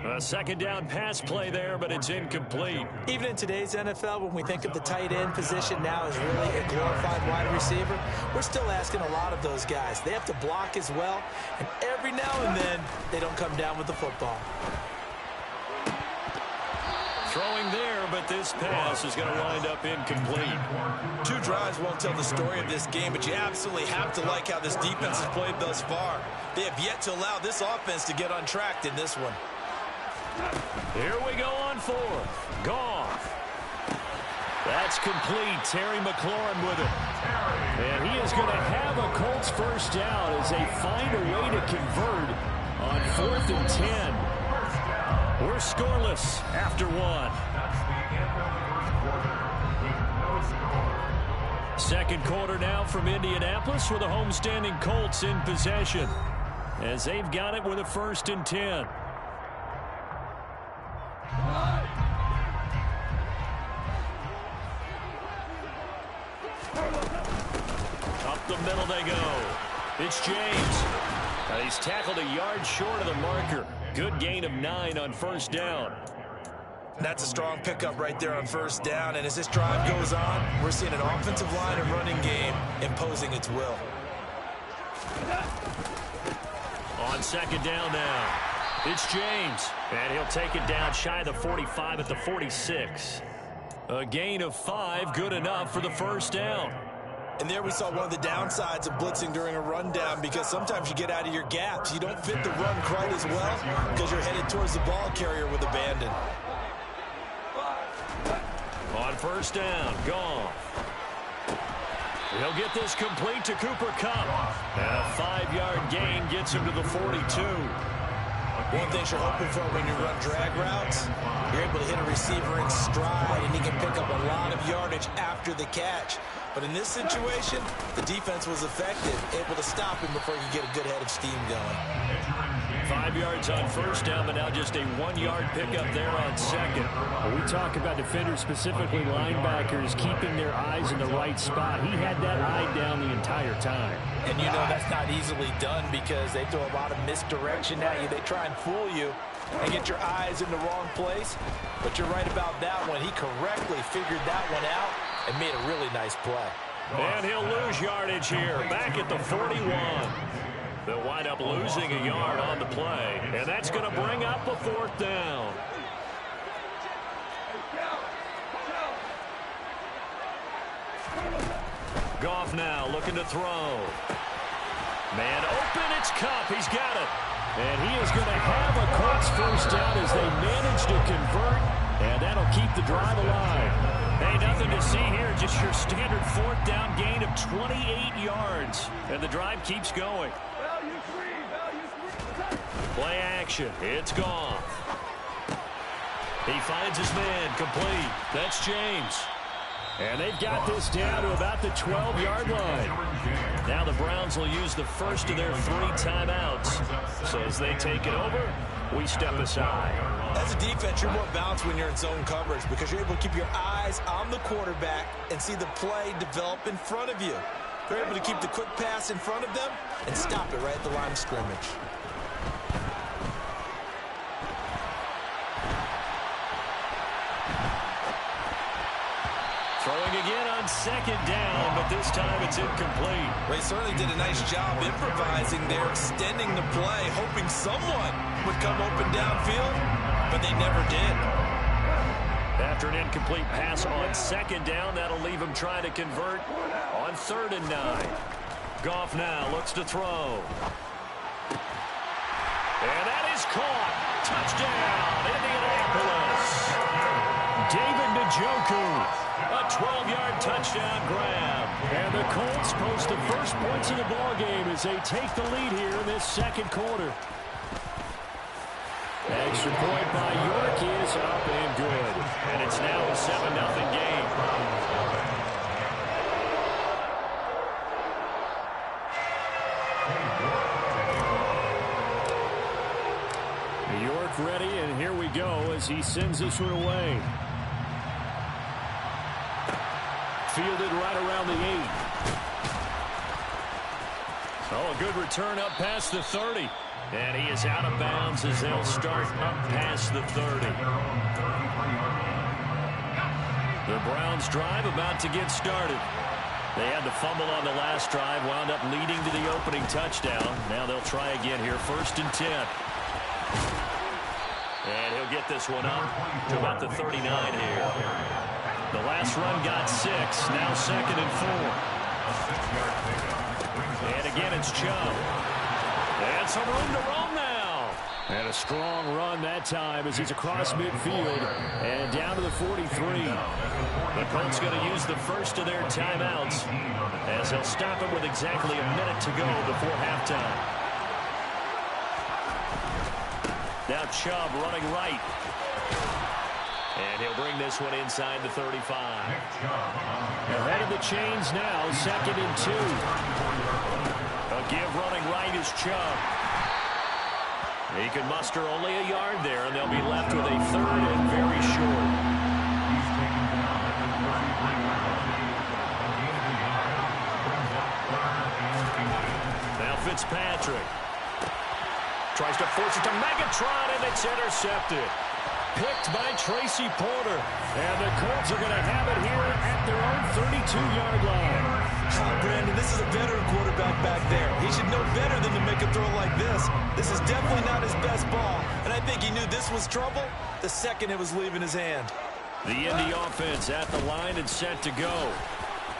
A 2nd down pass play there, but it's incomplete. Even in today's NFL, when we think of the tight end position now as really a glorified wide receiver, we're still asking a lot of those guys. They have to block as well, and every now and then, they don't come down with the football. Throwing there, but this pass is going to wind up incomplete. 2 drives won't tell the story of this game, but you absolutely have to like how this defense has played thus far. They have yet to allow this offense to get untracked in this one. Here we go on 4th. Goff. That's complete. Terry McLaurin with it. And he is going to have a Colts 1st down as they find a way to convert on 4th and 10. We're scoreless after 1. 2nd quarter now from Indianapolis with the homestanding Colts in possession as they've got it with a 1st and 10. Up the middle they go. It's James. He's tackled a yard short of the marker. Good gain of 9 on 1st down. That's a strong pickup right there on 1st down. And as this drive goes on, we're seeing an offensive line and running game imposing its will. On 2nd down now. It's James. And he'll take it down shy of the 45 at the 46. A gain of 5, good enough for the 1st down. And there we saw one of the downsides of blitzing during a rundown, because sometimes you get out of your gaps. You don't fit the run quite as well because you're headed towards the ball carrier with abandon. On first down, Goff. He'll get this complete to Cooper Kupp. And a 5-yard gain gets him to the 42. One thing you're hoping for when you run drag routes, you're able to hit a receiver in stride, and he can pick up a lot of yardage after the catch. But in this situation, the defense was effective, able to stop him before he could get a good head of steam going. 5 yards on first down, but now just a 1-yard pickup there on second. When we talk about defenders, specifically linebackers, keeping their eyes in the right spot. He had that eye down the entire time. And you know that's not easily done because they throw a lot of misdirection at you. They try and fool you and get your eyes in the wrong place. But you're right about that one. He correctly figured that one out and made a really nice play. And he'll lose yardage here, back at the 41. They'll wind up losing a yard on the play, and that's going to bring up a 4th down. Goff now looking to throw. Man open, it's Kupp. He's got it. And he is going to have a Colts first down as they manage to convert, and that'll keep the drive alive. Hey, nothing to see here, just your standard 4th down gain of 28 yards. And the drive keeps going. Play action. It's Goff. He finds his man complete. That's James. And they've got this down to about the 12-yard line. Now the Browns will use the first of their 3 timeouts. So as they take it over, we step aside. As a defense, you're more balanced when you're in zone coverage because you're able to keep your eyes on the quarterback and see the play develop in front of you. They're able to keep the quick pass in front of them and stop it right at the line of scrimmage. Throwing again on second down, but this time it's incomplete. They certainly did a nice job improvising there, extending the play, hoping someone would come open downfield, but they never did. After an incomplete pass on second down, that'll leave him trying to convert on 3rd and 9. Goff now looks to throw. And that is caught. Touchdown, Indianapolis. David Njoku. A 12-yard touchdown grab. And the Colts post the first points of the ballgame as they take the lead here in this second quarter. Extra point by York is up and good. And it's now a 7-0 game. York ready, and here we go as he sends this one away. Fielded right around the 8. Oh, a good return up past the 30. And he is out of bounds as they'll start up past the 30. The Browns drive about to get started. They had the fumble on the last drive, wound up leading to the opening touchdown. Now they'll try again here, 1st and 10. And he'll get this one up to about the 39 here. The last run got 6, now 2nd and 4. And again, it's Chubb. And some room to roam now. And a strong run that time as he's across midfield and down to the 43. The Colts going to use the first of their timeouts as they'll stop him with exactly a minute to go before halftime. Now Chubb running right. And he'll bring this one inside the 35. Ahead of the chains now, 2nd and 2. A give running right is Chubb. He can muster only a yard there, and they'll be left with a 3rd and very short. Now Fitzpatrick tries to force it to Megatron, and it's intercepted. Picked by Tracy Porter. And the Colts are going to have it here at their own 32-yard line. Brandon, this is a veteran quarterback back there. He should know better than to make a throw like this. This is definitely not his best ball. And I think he knew this was trouble the second it was leaving his hand. The Indy offense at the line and set to go.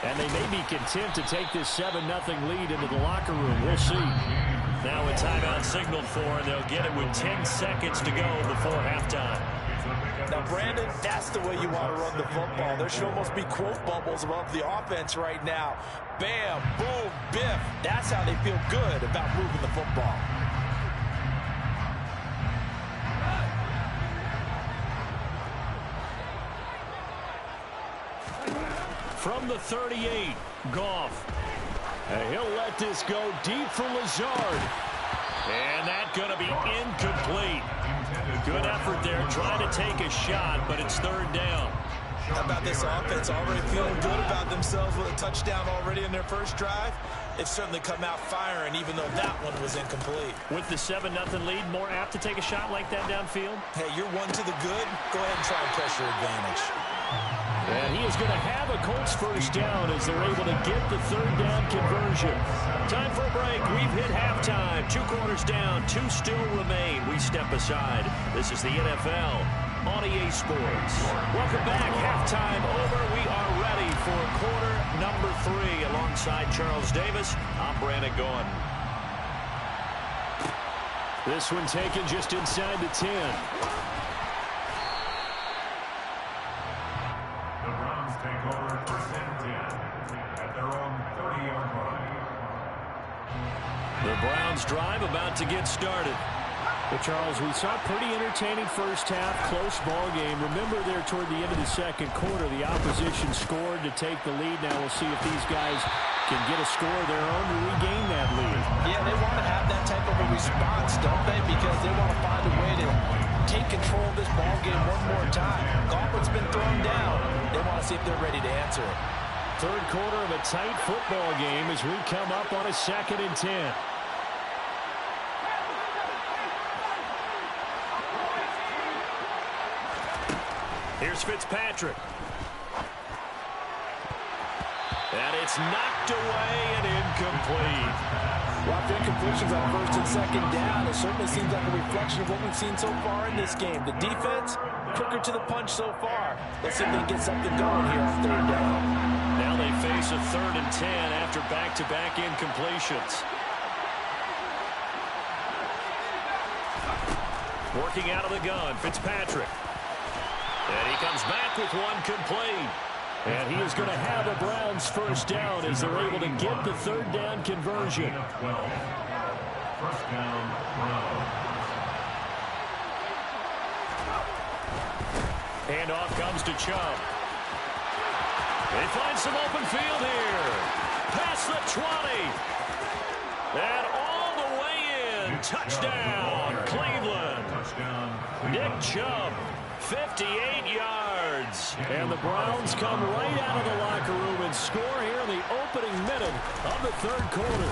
And they may be content to take this 7-0 lead into the locker room. We'll see. Now a timeout signaled for, and they'll get it with 10 seconds to go before halftime. Now, Brandon, that's the way you want to run the football. There should almost be quote bubbles above the offense right now. Bam, boom, biff. That's how they feel good about moving the football. From the 38, Goff. And he'll let this go deep for Lazard. And that's going to be incomplete. Good effort there, trying to take a shot, but it's third down. How about this offense already feeling good about themselves with a touchdown already in their first drive? They've certainly come out firing, even though that one was incomplete. With the 7-0 lead, more apt to take a shot like that downfield? Hey, you're one to the good. Go ahead and try and press your advantage. And he is going to have a Colts first down as they're able to get the third down conversion. Time for a break. We've hit halftime. 2 quarters down, 2 still remain. We step aside. This is the NFL on EA Sports. Welcome back. Halftime over. We are ready for quarter number 3. Alongside Charles Davis, I'm Brandon Gaudin. This one taken just inside the 10. Take over first and 10 at their own 30-yard line. The Browns drive about to get started. Well, Charles, we saw a pretty entertaining first half, close ball game. Remember there toward the end of the second quarter, the opposition scored to take the lead. Now we'll see if these guys can get a score of their own to regain that lead. Yeah, they want to have that type of a response, don't they? Because they want to find a way to take control of this ball game one more time. Gauntlet's been thrown down. They want to see if they're ready to answer it. Third quarter of a tight football game as we come up on a 2nd and 10. Here's Fitzpatrick. And it's knocked away and incomplete. Lots of incompletions on first and second down. It certainly seems like a reflection of what we've seen so far in this game. The defense, quicker to the punch so far. Let's see if they can get something going here on third down. Now they face a 3rd and 10 after back-to-back incompletions. Working out of the gun, Fitzpatrick. And he comes back with one complete. And he is going to have a Browns first down as they're able to get the third down conversion. First down, Browns. And off comes to Chubb. They find some open field here. Past the 20. And all the way in. Touchdown, Cleveland. Nick Chubb. 58 yards. And the Browns come right out of the locker room and score here in the opening minute of the third quarter.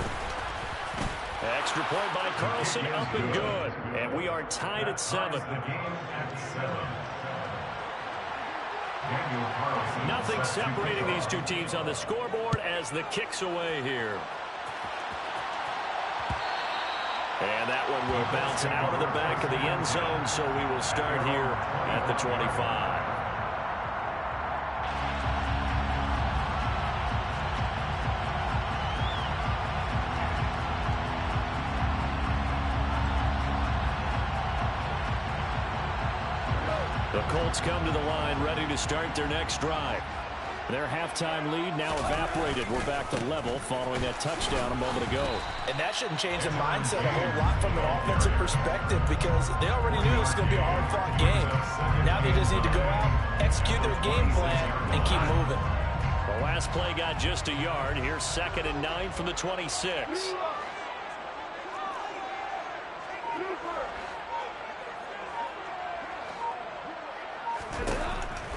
Extra point by Carlson, up and good. And we are tied at 7. Nothing separating these two teams on the scoreboard as the kick's away here. And that one will bounce out of the back of the end zone, so we will start here at the 25. The Colts come to the line, ready to start their next drive. Their halftime lead now evaporated. We're back to level following that touchdown a moment ago. And that shouldn't change the mindset a whole lot from an offensive perspective because they already knew this was going to be a hard-fought game. Now they just need to go out, execute their game plan, and keep moving. The last play got just a yard. Here's 2nd and 9 from the 26.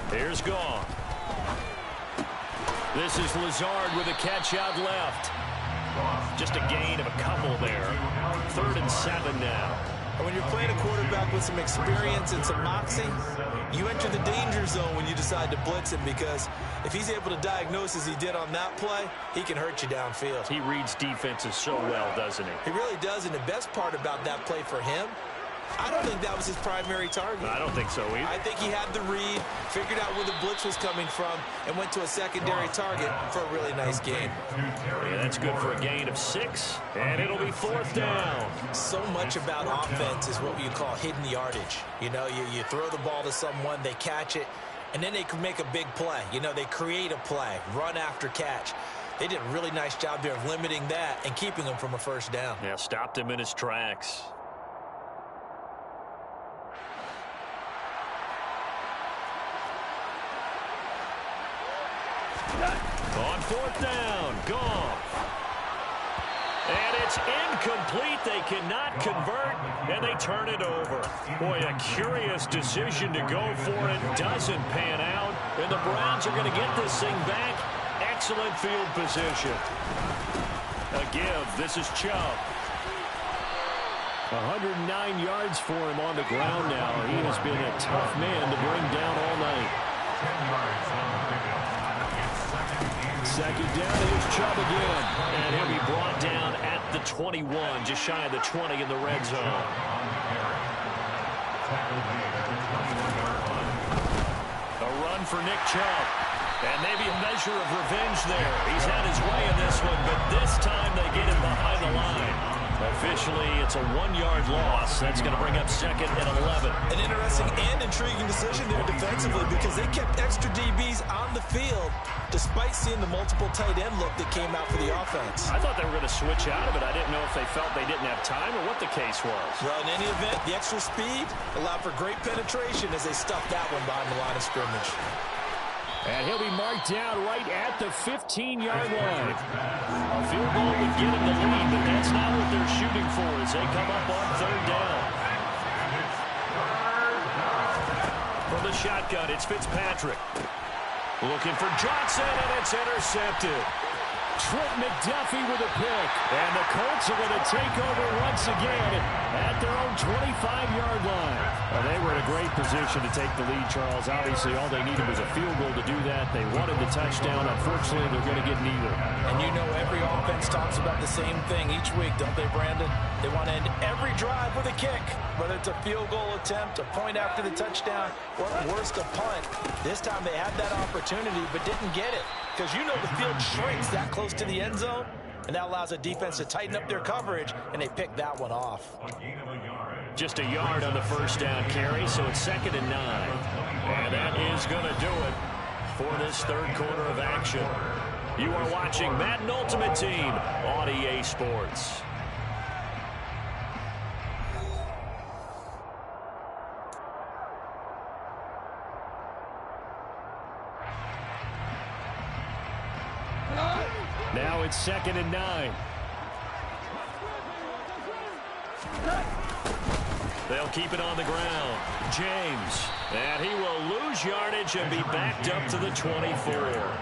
Here's Goff. This is Lazard with a catch out left. Just a gain of a couple there. 3rd and 7 now. And when you're playing a quarterback with some experience and some moxie, you enter the danger zone when you decide to blitz him because if he's able to diagnose as he did on that play, he can hurt you downfield. He reads defenses so well, doesn't he? He really does, and the best part about that play for him I don't think that was his primary target. I don't think so either. I think he had the read, figured out where the blitz was coming from, and went to a secondary target for a really nice gain. Yeah, that's good for a gain of 6, and it'll be 4th down. So much about offense is what you call hidden yardage. You know, you throw the ball to someone, they catch it, and then they can make a big play. You know, they create a play, run after catch. They did a really nice job there of limiting that and keeping him from a first down. Yeah, stopped him in his tracks. On 4th down, Goff. And it's incomplete. They cannot convert, and they turn it over. Boy, a curious decision to go for it. Doesn't pan out, and the Browns are going to get this thing back. Excellent field position. A give. This is Chubb. 109 yards for him on the ground now. He has been a tough man to bring down all night. 10 yards on the pickup. Second down, here's Chubb again. And he'll be brought down at the 21, just shy of the 20 in the red zone. A run for Nick Chubb. And maybe a measure of revenge there. He's had his way in this one, but this time they get him behind the line. Officially, it's a 1-yard loss. That's going to bring up 2nd and 11. An interesting and intriguing decision there defensively because they kept extra DBs on the field despite seeing the multiple tight end look that came out for the offense. I thought they were going to switch out of it. I didn't know if they felt they didn't have time or what the case was. Well, in any event, the extra speed allowed for great penetration as they stuffed that one behind the line of scrimmage. And he'll be marked down right at the 15-yard line. A field goal would get him the lead, but that's not what they're shooting for as they come up on 3rd down. From the shotgun, it's Fitzpatrick. Looking for Johnson, and it's intercepted. Trent McDuffie with a pick. And the Colts are going to take over once again at their own 25-yard line. Well, they were in a great position to take the lead, Charles. Obviously, all they needed was a field goal to do that. They wanted the touchdown. Unfortunately, they're going to get neither. And you know every offense talks about the same thing each week, don't they, Brandon? They want to end every drive with a kick, whether it's a field goal attempt, a point after the touchdown, or worse, a punt. This time they had that opportunity but didn't get it. Because you know the field shrinks that close to the end zone, and that allows the defense to tighten up their coverage, and they pick that one off. Just a yard on the first down carry, so it's 2nd and 9. And that is going to do it for this 3rd quarter of action. You are watching Madden Ultimate Team on EA Sports. Now it's 2nd and 9. They'll keep it on the ground. James. And he will lose yardage and be backed up to the 24.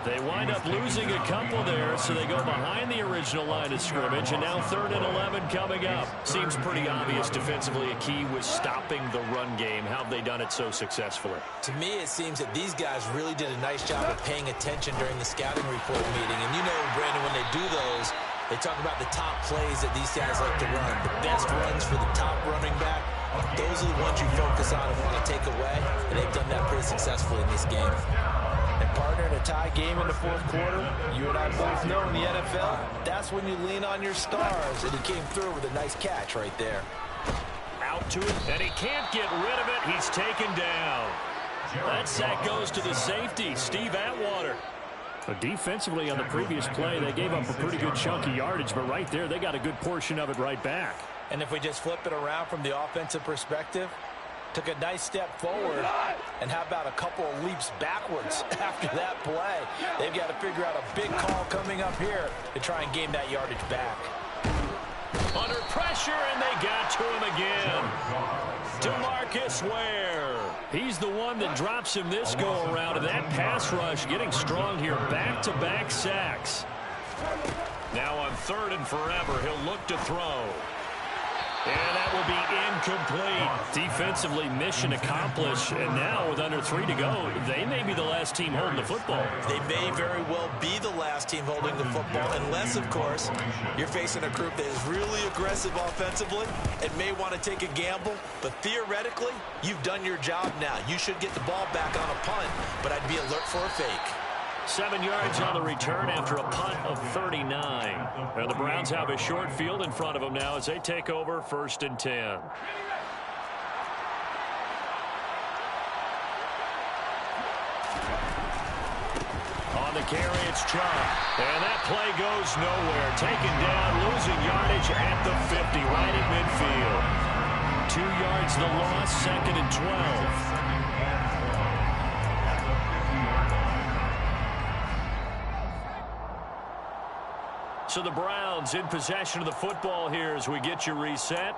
They wind up losing a couple there, so they go behind the original line of scrimmage, and now 3rd and 11 coming up. Seems pretty obvious defensively a key was stopping the run game. How have they done it so successfully? To me, it seems that these guys really did a nice job of paying attention during the scouting report meeting. And you know, Brandon, when they do those, they talk about the top plays that these guys like to run, the best runs for the top running back. Those are the ones you focus on and want to take away, and they've done that pretty successfully in this game. And partner, in a tie game in the 4th quarter, you and I both know in the NFL, that's when you lean on your stars, and he came through with a nice catch right there. Out to it, and he can't get rid of it. He's taken down. That sack goes to the safety, Steve Atwater. But defensively on the previous play, they gave up a pretty good chunk of yardage, but right there, they got a good portion of it right back. And if we just flip it around from the offensive perspective, took a nice step forward, and how about a couple of leaps backwards after that play? They've got to figure out a big call coming up here to try and gain that yardage back. Under pressure, and they got to him again. DeMarcus Ware. He's the one that drops him this go-around, and that pass rush getting strong here. Back-to-back sacks. Now on 3rd and forever, he'll look to throw. And that will be incomplete. Defensively, mission accomplished. And now with under 3 to go, they may be the last team holding the football. They may very well be the last team holding the football, unless, of course, you're facing a group that is really aggressive offensively and may want to take a gamble. But theoretically, you've done your job now. You should get the ball back on a punt, but I'd be alert for a fake. 7 yards on the return after a punt of 39. And the Browns have a short field in front of them now as they take over 1st and 10. On the carry, it's Chubb. And that play goes nowhere. Taken down, losing yardage at the 50, right at midfield. 2 yards the loss, 2nd and 12. So the Browns in possession of the football here as we get you reset.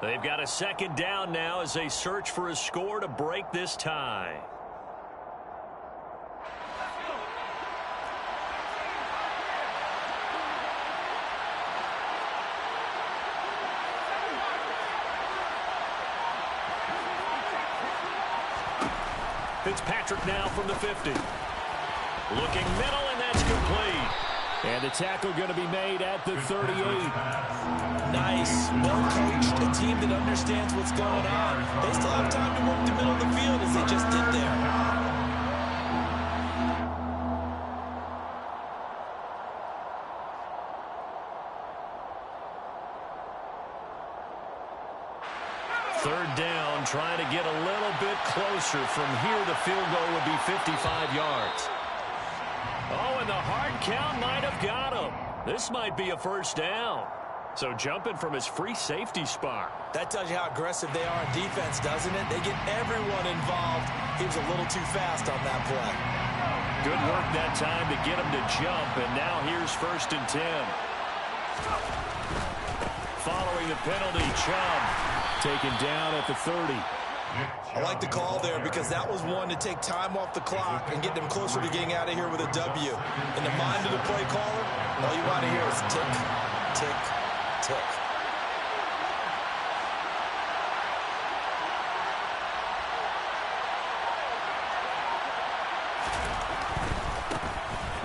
They've got a 2nd down now as they search for a score to break this tie. Fitzpatrick now from the 50. Looking middle, and that's complete. And the tackle going to be made at the 38. Nice. Well coached. A team that understands what's going on. They still have time to work the middle of the field as they just did there. Third down, trying to get a little bit closer. From here, the field goal would be 55 yards. Oh, and the hard count might have got him. This might be a 1st down. So jumping from his free safety spot. That tells you how aggressive they are on defense, doesn't it? They get everyone involved. He was a little too fast on that play. Good work that time to get him to jump, and now here's 1st and 10. Following the penalty, Chubb taken down at the 30. I like the call there because that was one to take time off the clock and get them closer to getting out of here with a W. In the mind of the play caller, all you want to hear is tick, tick, tick.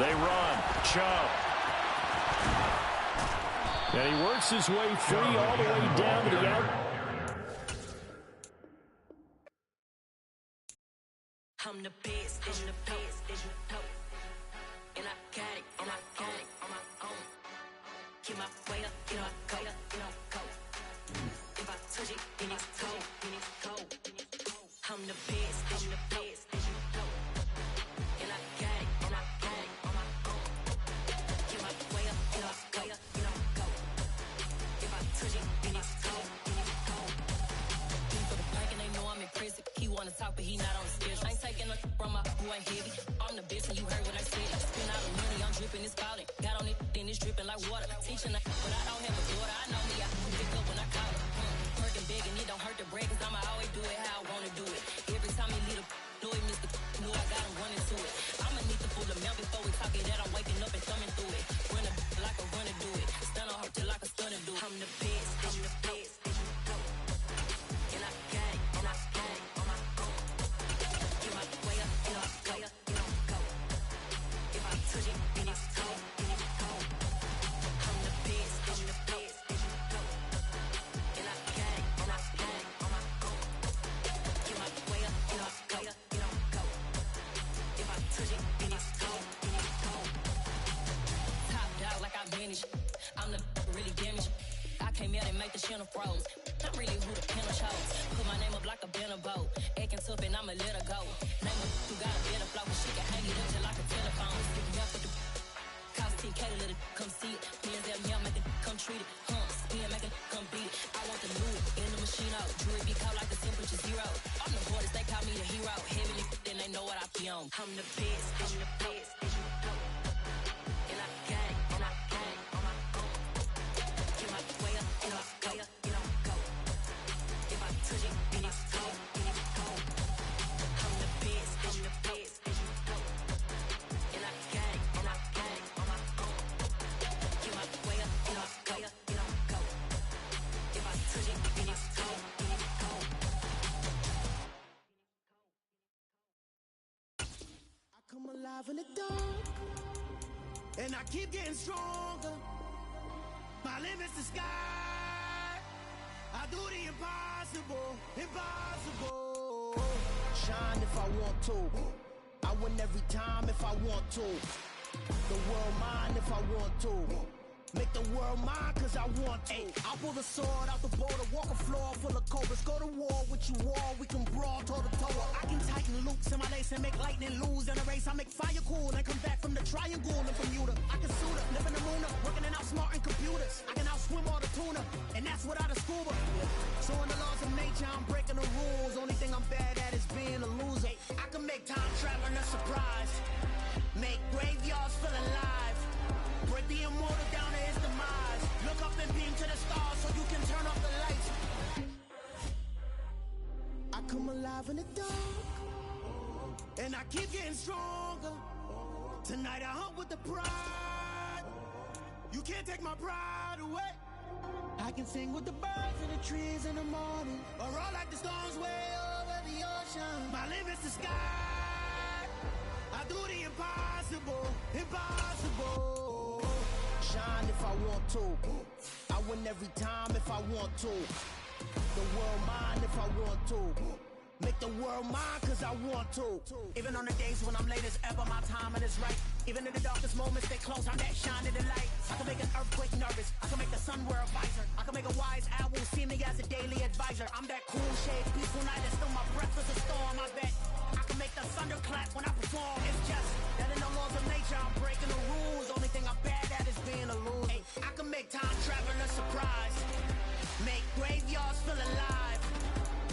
They run. Chubb. And he works his way free all the way down to the out. I'm the best, I'm the best, as you know. And I got it, and I got it on my own. Get my way up, you know I go, you know I go. If I touch it, then it's cold, then it's cold. I'm the best, I'm the best, as you know. And I got it, and I got it on my own. Get my way up, you know I go, you know I go. If I touch it, then it's cold, then it's cold. He for the park and they know I'm impressive. He wanna talk, but he not on the schedule. I ain't taking a from my boy heavy. I'm the best, and you heard what I said. Spend all the money, I'm dripping, it's falling. Got on it, then it's dripping like water. Teaching, but I don't have a daughter. I know me, I can pick up when I call it. Working big, and it don't hurt to break, cause I'ma always do it how I wanna do it. Every time he lead a know it, Mr. Know I got him running to it. I'ma need to pull the milk before we talk it that I'm waking up and thumbing through it. Run a like a runner do it. Stun on her till like a stunner do it. I'm the best, I'm the best, as you know. And I got it, and I got it on my own. Get my way up, you know I go, you know I go. If I touch it, then it's cold, then it's cold. I'm the best, I'm the best, as you know. And I got it, and I got it on my own. Get my way up, you know I go, you know I go. If I touch it, then it's cold, then it's cold. Top dog like I manage. I'm the really damaged. I came out and make the channel froze. I'm really who the panel chose. Put my name up like a banner boat. Acting tough and I'ma let her go. Name her who got a better flow. She can hang it up just like a telephone. Sticking up with the cost 10K to let it come see it. Hands at me, make it come treat it. Spin, make it come beat it. I want the Louis in the machine out. Jewelry be caught like the temperature 0. I'm the hardest, they call me the hero. Heavily, then they know what I be on. I'm the best, I'm the best, as you know. And I got it, and I got it on my own. Get my way up, you know I go, you know I go. If I touch it, then it's cold, then it's cold. I'm the best, I'm the best, as you know. And I got it, and I got it on my own. Get my way up, you know I go, you know I go. If I touch it, alive in the dark, and I keep getting stronger. My limit's the sky. I do the impossible, impossible. Shine if I want to. I win every time if I want to. The world mine if I want to. Make the world mine cause I want to. I'll pull the sword out the border, walk a floor full of cobras. Go to war with you all, we can brawl toe to toe. I can tighten loops in my lace and make lightning lose in a race. I make fire cool and come back from the triangle in Bermuda. I can suit up, live in the moon up, working and outsmarting computers. I can outswim all the tuna, and that's without a scuba. So in the laws of nature, I'm breaking the rules. Only thing I'm bad at is being a loser. I can make time traveling a surprise, make graveyards feel alive, break the immortal down to his demise. Look up and beam to the stars so you can turn off the lights. I come alive in the dark, and I keep getting stronger. Tonight I hunt with the pride. You can't take my pride away. I can sing with the birds and the trees in the morning, or roll like the storms way over the ocean. My limit's the sky. I do the impossible, impossible. Shine if I want to. I win every time if I want to. The world mine if I want to. Make the world mine cause I want to. Even on the days when I'm late as ever, my timing is right. Even in the darkest moments, stay close, I'm that shining the light. I can make an earthquake nervous, I can make the sun wear a visor. I can make a wise owl see me as a daily advisor. I'm that cool shade, peaceful night, and still my breath is a storm, I bet. I can make the thunder clap when I perform. It's just that in the laws of nature, I'm breaking the rules. Only thing I'm bad at is being a loser. I can make time travel a surprise, make graveyards feel alive,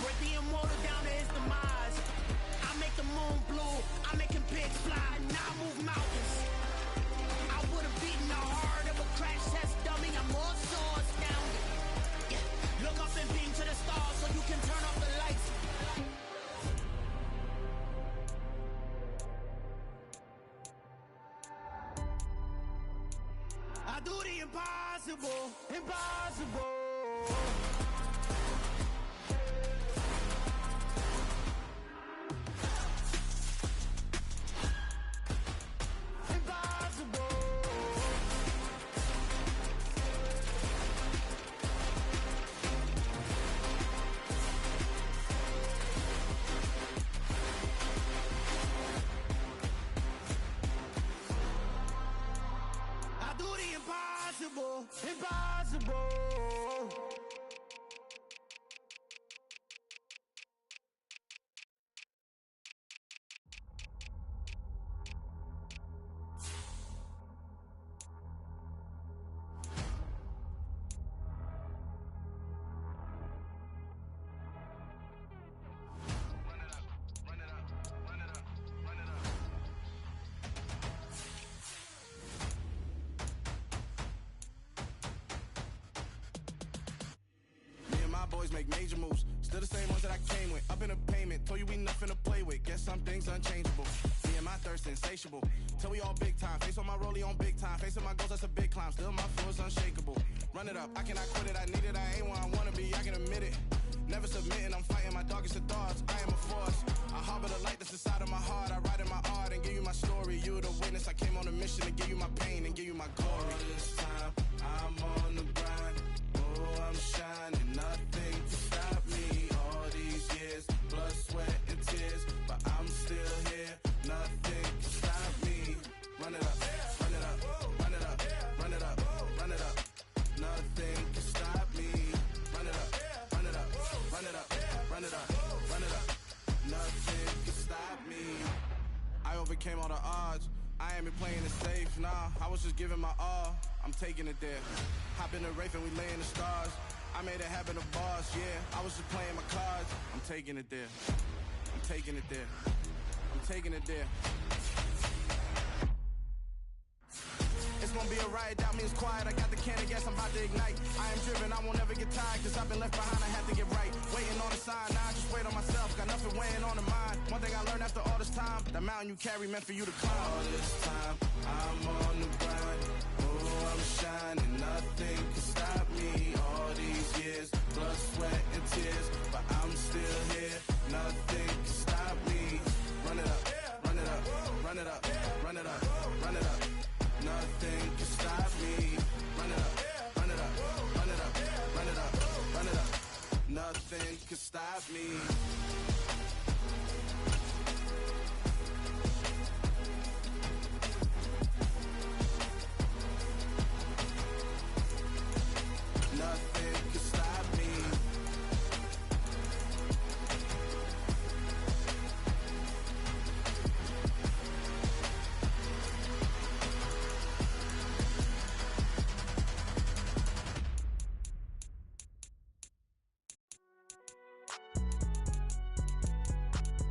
break the immortal down to his demise. I make the moon blue, I'm making pigs fly, and I move mountains. I would've beaten the heart of a crash test dummy. I'm more so astounded. Yeah. Look up and beam to the stars so you can turn off the lights. I do the impossible, impossible. Impossible. Boys make major moves, still the same ones that I came with. Up in a payment, told you we nothing to play with. Guess some things unchangeable. Me and my thirst insatiable. Till we all big time. Face on my rollie on big time. Facing my goals, that's a big climb. Still my flow is unshakable. Run it up, I cannot quit it. I need it, I ain't where I wanna be. I can admit it. Never submitting, I'm fighting my darkest of thoughts. I am a force. I harbor the light that's inside of my heart. I write in my art and give you my story. You the witness. I came on a mission to give you my pain and give you my glory. All this time, I'm on the grind. Oh, I'm shining. Nothing can stop me. All these years, blood, sweat, and tears, but I'm still here. Nothing can stop me. Run it up, run it up, run it up, run it up, run it up. Nothing can stop me. Run it up, run it up, run it up, run it up, run it up. Nothing can stop me. I overcame all the odds. I ain't been playing it safe, nah. I was just giving my all. I'm taking it there. Hop in the Wraith and we lay in the stars. I made it happen, the boss, yeah. I was just playing my cards. I'm taking it there. I'm taking it there. I'm taking it there. It's gonna be a riot, doubt me it's quiet. I got the can of gas, I'm about to ignite. I am driven, I won't ever get tired, cause I've been left behind, I have to get right. Waiting on the sign, now I just wait on myself. Got nothing weighing on the mind. One thing I learned after all this time, the mountain you carry meant for you to climb. All this time, I'm on the grind. Oh, I'm shining, nothing can stop me. All these years, blood, sweat, and tears, but I'm still here. Nothing can stop me. Run it up, run it up, run it up, trust me. Nothing can stop me.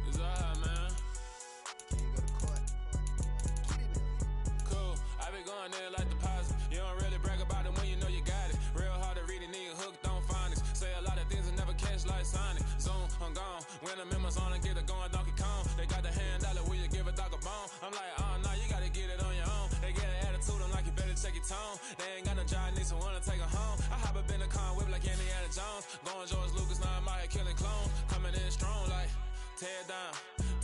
It's alright, man. Cool. I be going there like the positive. You don't really brag about it when you know you got it. Real hard to read a nigga hooked on phonics. Say a lot of things and never catch like Sonic. Zone, I'm gone. When I'm in my zone, I get it going Donkey Kong. They got the hand dollar, will you give a dog a bone? I'm like, oh no, you gotta get it on your own. They get an attitude, I'm like, you better check your tone. They ain't got no job, need someone to take her home. I hop up in the car, whip like Indiana Jones. Going George Lucas, now I'm out here killing clones. Coming in strong like, tear down,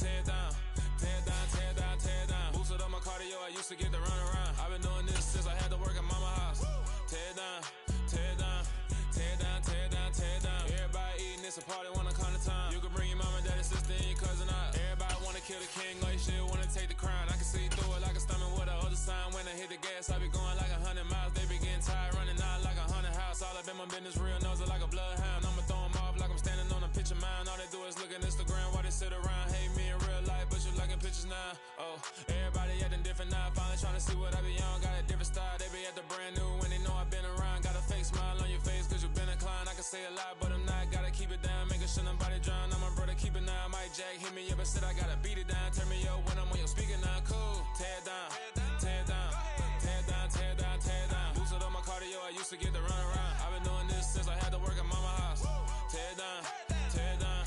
tear down, tear down, tear down, tear down. Boosted up my cardio, I used to get to run around. I've been doing this since I had to work at mama house. Tear down, tear down, tear down, tear down, tear down. Everybody eating, it's a party, wanna come to time. You can bring your mama, daddy, sister, and your cousin out. Everybody wanna kill the king, like shit, wanna take the crown. I can see through it like a stomach with the other sign. When I hit the gas, I be going like 100 miles. They be getting tired, running out like 100 house. All up in my business, real nose like a bloodhound. I'ma throw 'em off like I'm standing on a picture mound. All they do is look at Instagram while they sit around. Hate me in real life, but you liking pictures now. Oh, everybody acting different now. Finally trying to see what I be on. Got a different style, they be at the brand new when they know I've been around. Got a fake smile on your face cause you been inclined. I can say a lot, but I'm not. Gotta keep it down, making sure nobody drown. I'm my brother, keep it now. Mike Jack hit me up and said I gotta beat it down. Turn me up when I'm on your speaker now. Cool, tear down, tear down, tear down, tear down, tear down. Boosted up my cardio, I used to get to run around. I've been doing this since I had to work at mama house. Tear down, tear down,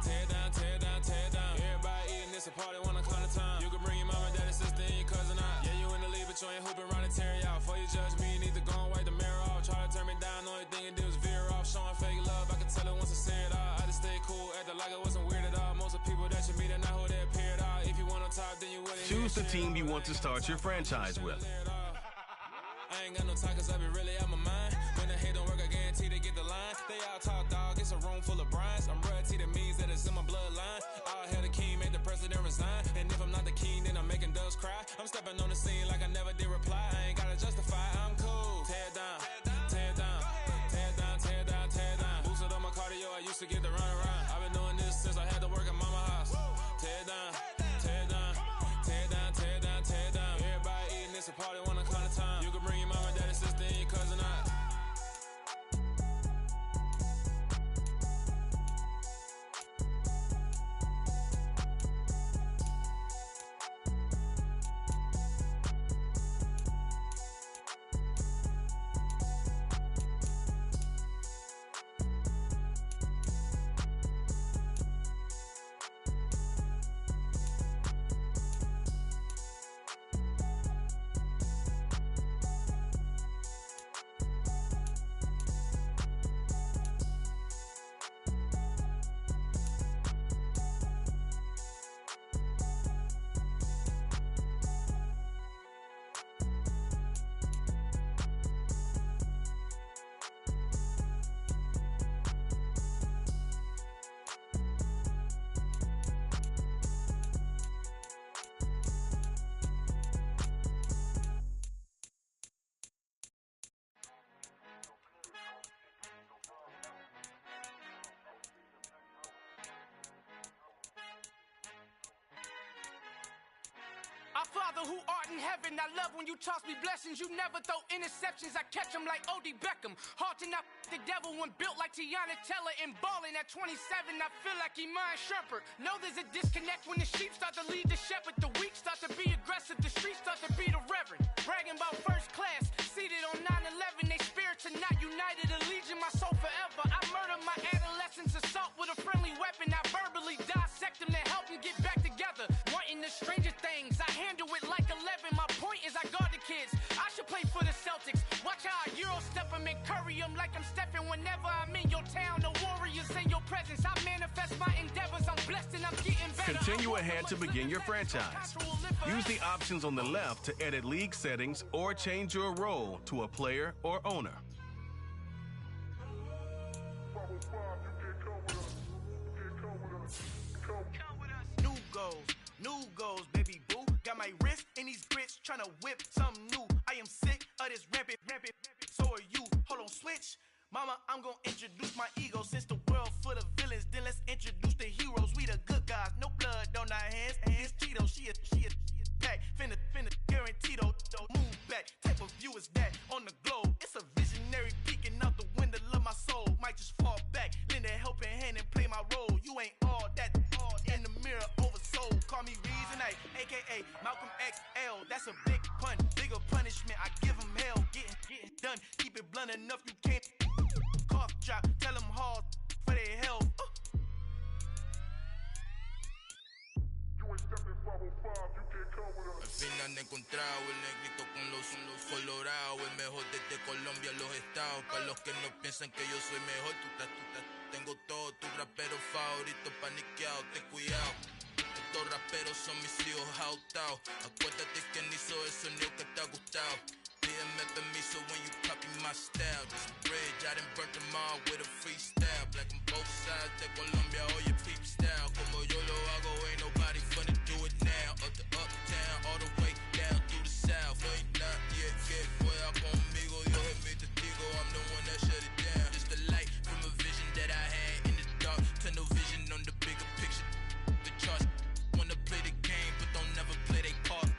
tear down, tear down, tear down. Everybody eating, it's a party, wanna come to time. You can bring your mama, daddy, sister, and your cousin out. Yeah, you in the lead, but you ain't hooping around and tearing out. Before you judge me, you need to go and wipe the mirror off. Try to turn me down, only thing you did was veer off. Showing fake love, I can tell it once I say it all. I just stay cool, acting like it wasn't weird at all. Most of the people that you meet are not who they appear at all. If you want to talk, then you wouldn't. Choose the team you want to start your franchise with. I ain't got no time cause I be really out my mind. When the hate don't work, I guarantee they get the line. They all talk dog, it's a room full of Bryans. I'm royalty, that means that it's in my bloodline. All hell the king, made the president resign. And if I'm not the king, then I'm making doves cry. I'm stepping on the scene like I never did reply. I ain't gotta justify, I'm cool. Tear down, tear down, tear down, tear down, tear down. Boosted up my cardio, I used to get to run around. I've been doing this since I had to work at mama house. Tear down, tear down, tear down, tear down, tear down. Everybody eating, it's a party, wanna come to time. You can bring your mama, daddy, sister, and your cousin out. Our Father who art in heaven, I love when you toss me blessings. You never throw interceptions, I catch them like O.D. Beckham. Hard to not the devil when built like Tiana Teller. And balling at 27, I feel like Iman Shumpert. Know there's a disconnect when the sheep start to lead the shepherd. The weak start to be aggressive, the streets start to be the reverend. Bragging about first class, seated on 9/11. They spirits are not united, a legion, my soul forever. I murder my adolescence, assault with a friendly weapon. I verbally dissect them to help them get back together. Wanting the stranger things, I handle it like 11. My point is I guard the kids. I should play for the Celtics. Watch how I Euro step them and curry them like I'm stepping. Whenever I'm in your town, the Warriors in your presence. I manifest my endeavors. I'm blessed and I'm getting better. Continue ahead to begin your franchise. Use the options on the left to edit league settings or change your role to a player or owner. goals, baby boo. Got my wrist in these grits, tryna whip something new. I am sick of this rampant, so are you. Hold on, switch. Mama, I'm gonna introduce my ego. Since the world full of villains, then let's introduce the heroes. We the good guys, no blood on our hands. It's Cheeto, she a pack. Finna, guaranteed, move back. Type of view is that on the globe? It's a visionary peeking out the window of my soul. Might just fall back, lend a helping hand and play my role. You ain't all that, in the mirror oversold. Call me Reason A, aka Malcolm XL. That's a big pun, bigger punishment. I give him hell, getting done. Keep it blunt enough, you can't cough drop. Tell them hard for their health. Al fin han encontrado el negrito con los colorados, el mejor desde Colombia, los estados. Para los que no piensan que yo soy mejor, tengo todo, tus raperos favoritos paniqueados, ten cuidado. Estos raperos son mis hijos adoptados. Acuérdate quién hizo el sonido que te ha gustado. Pídeme permiso when you copy my style. This bridge, I done burnt them all with a freestyle. Black on both sides de Colombia, oye peep style. Como yo lo hago, ain't nobody finna do it now. Up the uptown, all the way down through the south. Ain't not yet, que pueda conmigo. Dios es mi testigo, I'm the one that shut it down. Just the light from a vision that I had in the dark. Tunnel vision on the bigger picture. The charts wanna play the game, but don't never play their part.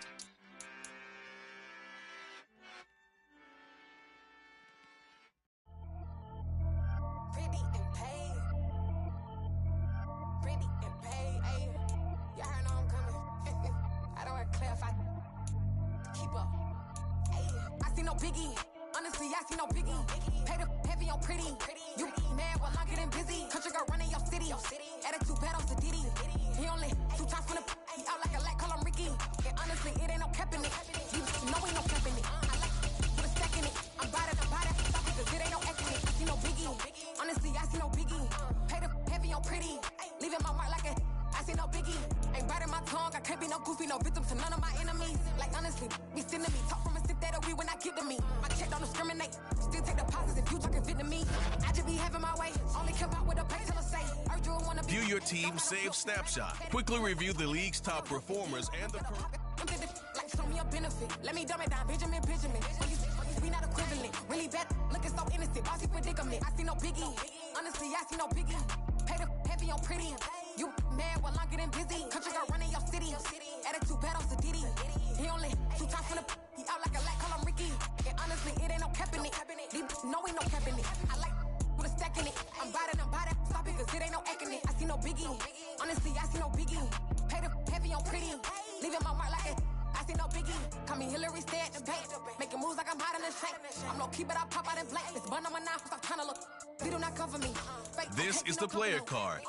Pretty and paid. Pretty and paid, ayy. Y'all heard know I'm coming. I don't want to clarify. Keep up. Ayy. I see no biggie. Honestly, I see no biggie. Pay the heavy on pretty. You mad while I'm getting busy. Country girl running your city. Attitude bad on the Diddy. He only 2 times from the he out like a lack, call him Ricky. And honestly, it ain't no cap in it. You know ain't no cap in it. I like put a stack in it. I'm bout it. Stop it, cause it ain't no X in it. I see no biggie. Honestly, I see no biggie. Pay the heavy on pretty. Leaving my mark like a I see no biggie. Ain't biting my tongue. I can't be no goofy, no victim to none of my enemies. Like honestly, be sending me. Talk from a sip that we when I get to me. My check don't discriminate. Still take deposits if you talking Vietnamese. I just be having my way. Only care about what the pay tell us say. View your team's Save Snapshot. Quickly review the league's top performers and the like show me a benefit. Let me dumb it down, Benjamin. We not equivalent. Really bad, looking so innocent. Bossy predicament. I see no biggie. Honestly, I see no biggie. Pay the heavy on pretty. You mad while I'm getting busy. Country girl running your city. Attitude bad on the Diddy. He only 2 times from the he out like a lack, call him Ricky. And honestly, it ain't no cap in it. No, ain't no cap in it. I like put a stack in it. I'm bout it. Stop it, cause it ain't no act in it. I see no biggie. Honestly, I see no biggie. Pay the heavy on pretty. Leaving my mark like it. I see no biggie. Call me Hillary, stay at the bank. Making moves like I'm hot in the shank. I'm low key, but I pop out in black. This bun on my knife, stop trying to look. They do not cover me. This is the player card.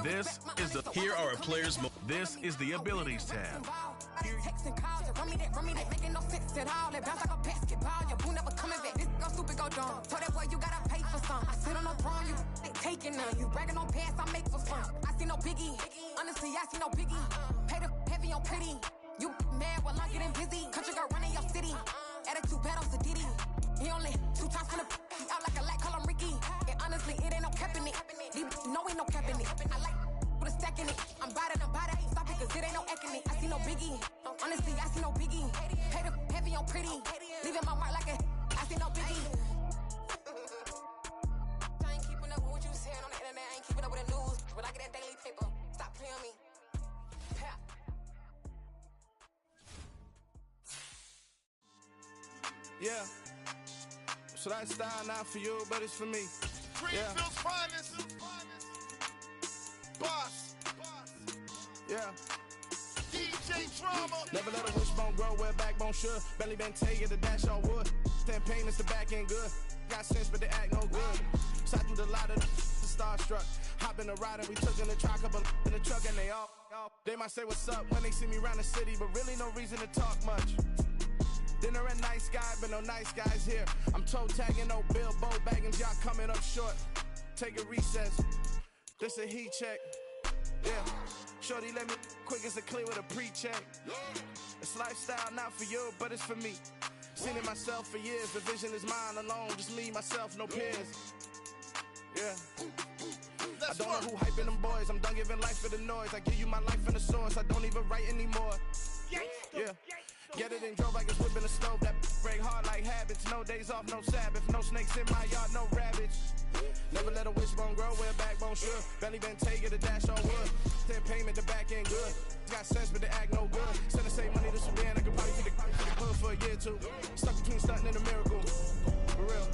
This is the here are a player's this is the abilities tab. Texting calls and run me that, making no sense at all. They bounce like a basketball. Your boo never coming back. This go stupid, go dumb. Told that boy you gotta pay for some. I sit on no throne, you ain't taking none. You bragging on pants, I make for fun. I see no biggie. Honestly, I see no biggie. Pay the heavy on pretty. You mad while I'm getting busy. Country girl running your city. Attitude bad on the Diddy. He only 2 times from the he out like a lack, call him Ricky. And honestly, it ain't no cap in it. No, ain't no cap in it. I like put a stack in it. I'm bout it. Stop it, cause it ain't no act in it. I see no biggie. Honestly, I see no biggie. Pay the heavy on pretty. Leaving my mark like a I see no biggie. I ain't keeping up with what you saying on the internet. I ain't keeping up with the news. But I get that daily paper. Stop playing me. Yeah. So that style not for you, but it's for me. Greenfield's finest. Boss. Yeah. DJ Drama. Never let a wishbone grow where backbone should. Belly been taking the dash on wood. Then payments the back end good. Got sense, but they act no good. Sat through the lot of the starstruck. Hop in the ride and we took in the truck up in the truck and they all. They might say what's up when they see me around the city, but really no reason to talk much. Dinner a nice guy, but no nice guys here. I'm toe tagging, no Bilbo bagging, y'all coming up short. Take a recess. This a heat check. Yeah. Shorty let me quick as a clear with a pre-check. It's lifestyle not for you, but it's for me. Seen it myself for years. The vision is mine alone. Just me, myself, no peers. Yeah. I don't know who hyping them boys. I'm done giving life for the noise. I give you my life in the source. I don't even write anymore. Yeah. Get it and drove like it's whipping a stove. That break hard like habits. No days off, no Sabbath. No snakes in my yard, no rabbits. Never let a wishbone grow where a backbone should. Belly been taking the dash on wood. Then payment, the back end good. Got sense, but they act no good. Send the same money to Sudan. I could probably take the hood for a year or two. Stuck between stunting and a miracle. For real.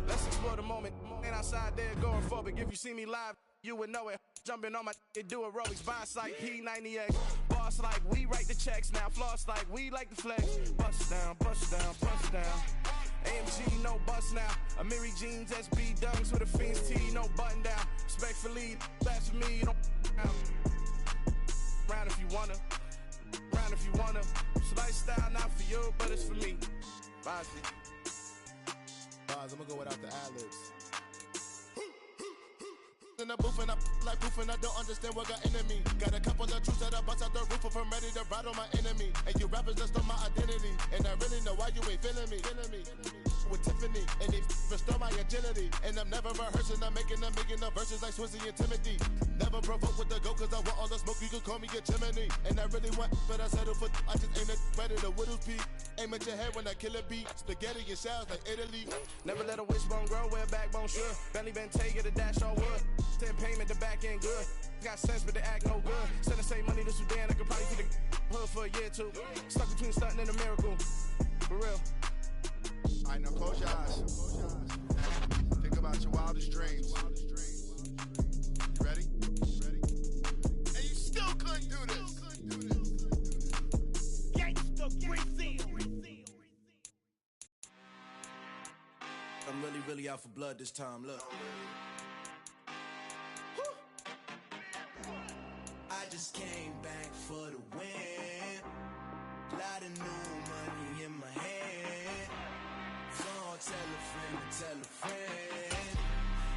Let's explore the moment. Ain't outside there going phobic. If you see me live, you would know it. Jumping on my do aerobics, boss like P90X. Boss like we write the checks now. Floss like we like the flex. Bust down, bust down, bust down. AMG, no bust now. Amiri jeans, SB dunks with a Fiends T, no button down. Respectfully, that's for me, you don't round if you wanna. Round if you wanna. It's lifestyle not for you, but it's for me. Bye. I'm gonna go without the ad-libs. In the booth and I like proof and I don't understand what got into me. Got a couple of troops that I bust out the roof if I'm ready to battle my enemy. And you rappers just stole my identity. And I really know why you ain't feeling me. With Tiffany, and they restore my agility. And I'm never rehearsing, I'm making them verses like Swizzy and Timothy. Never provoke with the go, cause I want all the smoke, you can call me a chimney. And I really want, but I settle for, I just aim it better the Whittles peak. Aim at your head when I kill a beat. Spaghetti and shells like Italy. Never let a wishbone grow where a backbone should. Belly been taking the dash on wood. Then payment, the back end good. Got sense, but they act no good. Send the same money to Sudan, I could probably take the hood for a year or two. Stuck between stunting and a miracle. For real. Alright, now close your eyes. Think about your wildest dreams. You ready? And you still couldn't do this. Gangsta Brazil. I'm really out for blood this time, look. I just came back for the win. Lot of new money in my hand. Phone, tell a friend.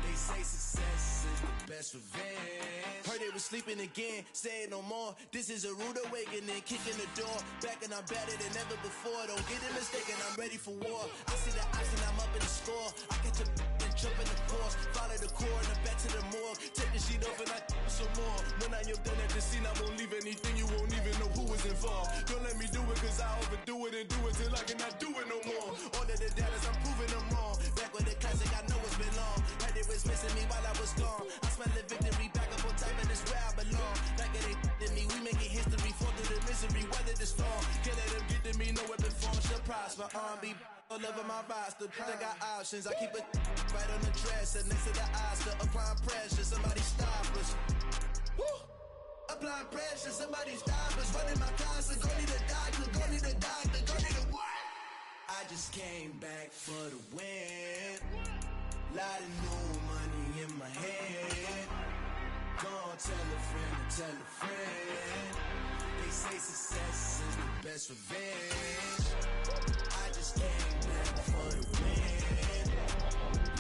They say success is the best revenge. Heard they was sleeping again, say it no more. This is a rude awakening, kicking the door. Back and I'm better than ever before. Don't get it mistaken, I'm ready for war. I see the option, I'm up in the score. I catch a and jump in the course. Follow the core and I'm back to the morgue. Take the sheet off and I some more. When I am done at the scene, I won't leave anything. You won't even know who was involved. Don't let me do it cause I overdo it and do it till I cannot do it no more. All of the Dallas, I'm proving them wrong. Back with the classic, I know it's been long. Heard they was missing me while I was gone. I smell the victory back up on top and it's where I belong. Like it ain't to me, we making history. Fall through the misery, weather the storm. Can't let them get to me, no weapon form shall prosper. R&B all over my roster. I got options, I keep it right on the dresser. Next to the Oscar, applying pressure. Somebody stop us. Woo! Applying pressure, somebody stop us. Running my closet, go need a doctor, go need a doctor, go need a what? I just came back for the win. Lot of new money in my hand. Go on, tell a friend. They say success is the best revenge. I just came back for the win.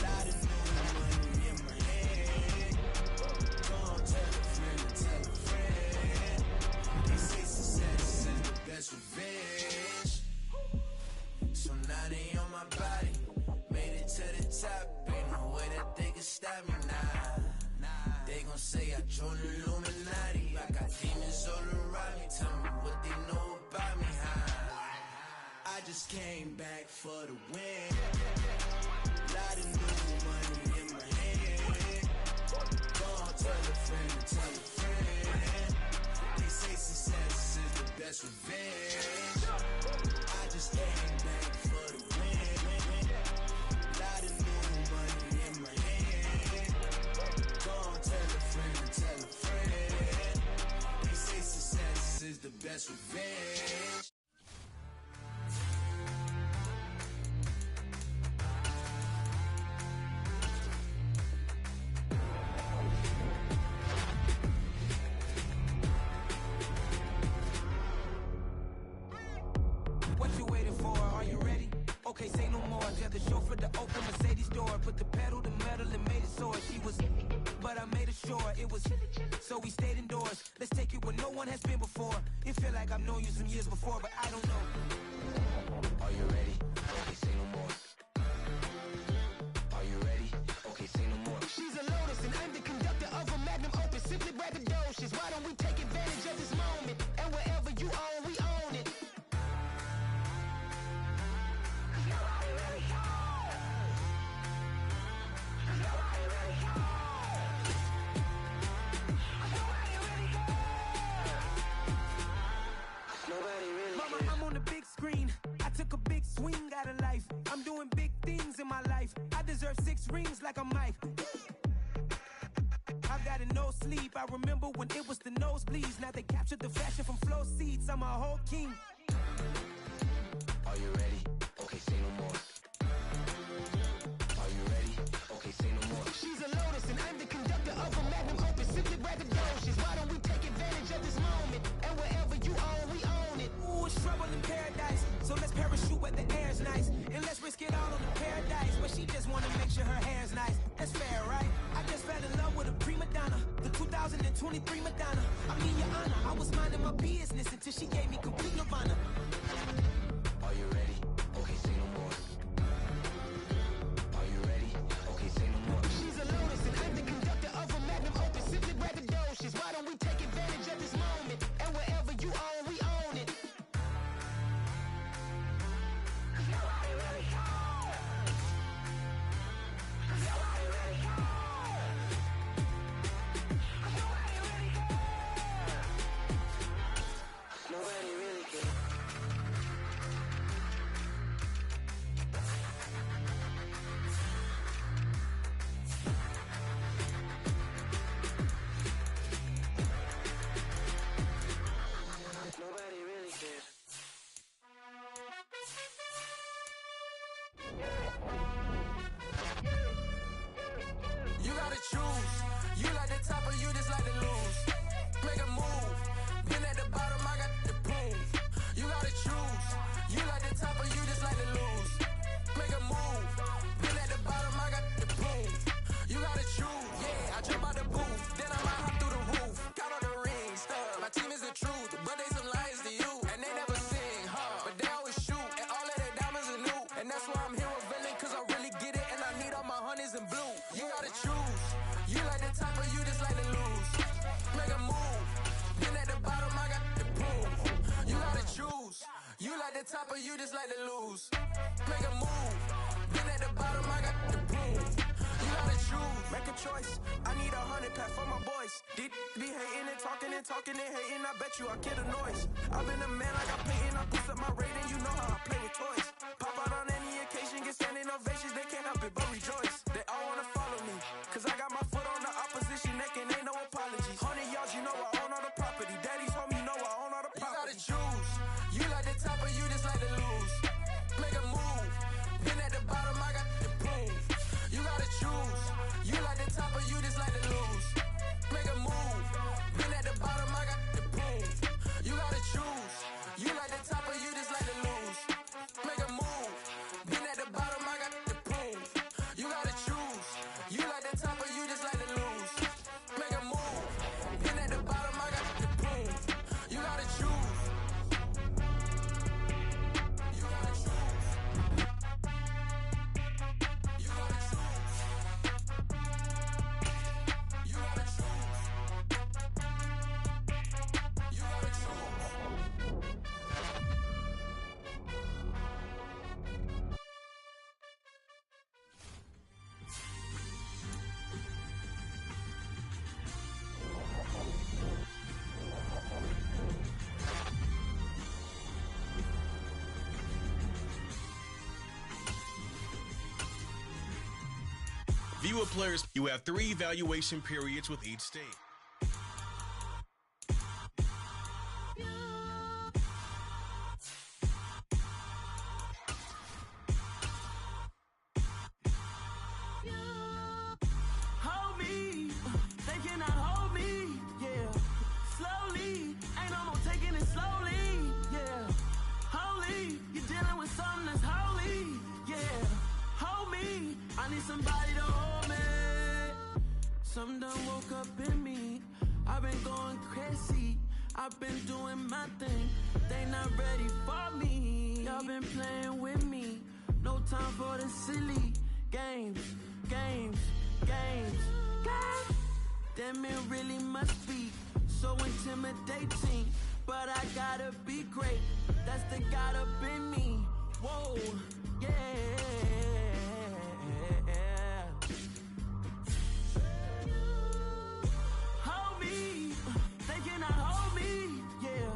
Lot of new money in my hand. Go on, tell a friend. They say success is the best revenge. So now they on my body. Made it to the top. Ain't no way that they can stop me now. They gon' say I joined the Illuminati. I got demons all around me. Tell me what they know about me, huh? I just came back for the win. Lot of new money in my hand. Go on, tell a friend. They say success is the best revenge. I just came back for the win. Lot of new money in my hand. Go on, tell a friend. They say success is the best revenge. What you waiting for? Are you ready? Okay, say no more. Tell the chauffeur to open Mercedes door. Put the pedal to metal and made it soar. She was, but I made it sure it was. So we stayed indoors. Let's take it where no one has been before. It feel like I've known you some years before, but I don't know. Are you ready? Okay, say no more. Are you ready? Okay, say no more. She's a Lotus and I'm the conductor of a things in my life. I deserve 6 rings like a Mike. I've got no sleep. I remember when it was the nosebleeds. Now they captured the fashion from flow seats. I'm a whole king. Are you ready? Okay, say no more. Are you ready? Okay, say no more. She's a lotus and I'm the conductor of a magnum opus. Simply braggadocious. Why don't we take advantage of this moment? And wherever you own, we own it. Ooh, it's trouble in paradise. So let's parachute where the air's nice. And let's risk it all on the paradise. But she just wanna make sure her hair's nice. That's fair, right? I just fell in love with a prima donna. The 2023 Madonna. I mean, your honor, I was minding my business until she gave me complete nirvana. Are you ready? Okay, say no more. Are you ready? Okay, say no more. She's a lotus and I'm the conductor of a magnum opus. Simply braggadocious. Why don't we take advantage of this moment? And wherever you own, we own it. Nobody really cares. Nobody really cares. Nobody really cares. Nobody really cares. Nobody really cares. You gotta choose. You like the top or you just like to lose. Make a move. Been at the bottom, I got the proof. You gotta choose. You like the top or you just like to lose. Make a move. Been at the bottom, I got the proof. You gotta choose. Yeah, I jump out the booth. Then I might hop through the roof. Count on the rings. My team is the truth, but they some liars to you. And they never sing, but they always shoot. And all of their diamonds are new. And that's why I'm here revealing, cause I really get it. And I need all my honeys in blue. You gotta choose. You like the top or you just like to lose. Make a move. Been at the bottom, I got the proof. You gotta choose. You like the top or you just like to lose. Make a move. Been at the bottom, I got the proof. You gotta choose. Make a choice. I need 100 pack for my boys. Be hating and talking and hating. I bet you I get a noise. I've been a man like I'm Peyton. I boost up my rating. You know how I play with toys. Pop out on any occasion, get standing ovations. They can't help it but rejoice. They all wanna follow me, cause I got my foot on the opposition neck and ain't no apologies. 100 yards, you know I own all the property. Daddy's home, you know I own all the property. You gotta choose. You like the top or you just like to lose. Make a move. Been at the bottom, I got the proof. You gotta choose. You like the top or you just like to lose. Make a move. Been at the bottom, I got the proof. You gotta choose. You like the top or you just like to lose. Make a move. Been at the bottom, I got the proof. You gotta choose. You like the top or you just like to lose. Make a move. Been at the bottom, I got the proof. You gotta choose. You gotta choose. You gotta choose. You gotta choose. You gotta choose. Viewer players, you have 3 evaluation periods with each state. Hold me, they cannot hold me, yeah. Slowly, ain't no more taking it slowly, yeah. Holy, you're dealing with something that's holy, yeah. Hold me, I need somebody to hold me. Something done woke up in me. I've been going crazy. I've been doing my thing. They not ready for me. Y'all been playing with me. No time for the silly games, games, games, games. Damn, it really must be so intimidating. But I gotta be great. That's the God up in me. Whoa, yeah. Hold me, they cannot hold me, yeah.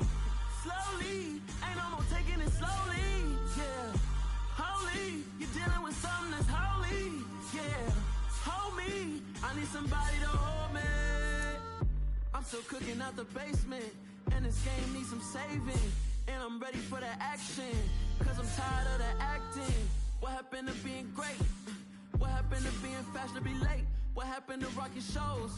Slowly, ain't no more taking it slowly, yeah. Holy, you're dealing with something that's holy. Yeah, hold me. I need somebody to hold me. I'm still cooking out the basement, and this game needs some saving. And I'm ready for the action, cause I'm tired of the acting. What happened to being great? What happened to being fashionably late? What happened to rocking shows?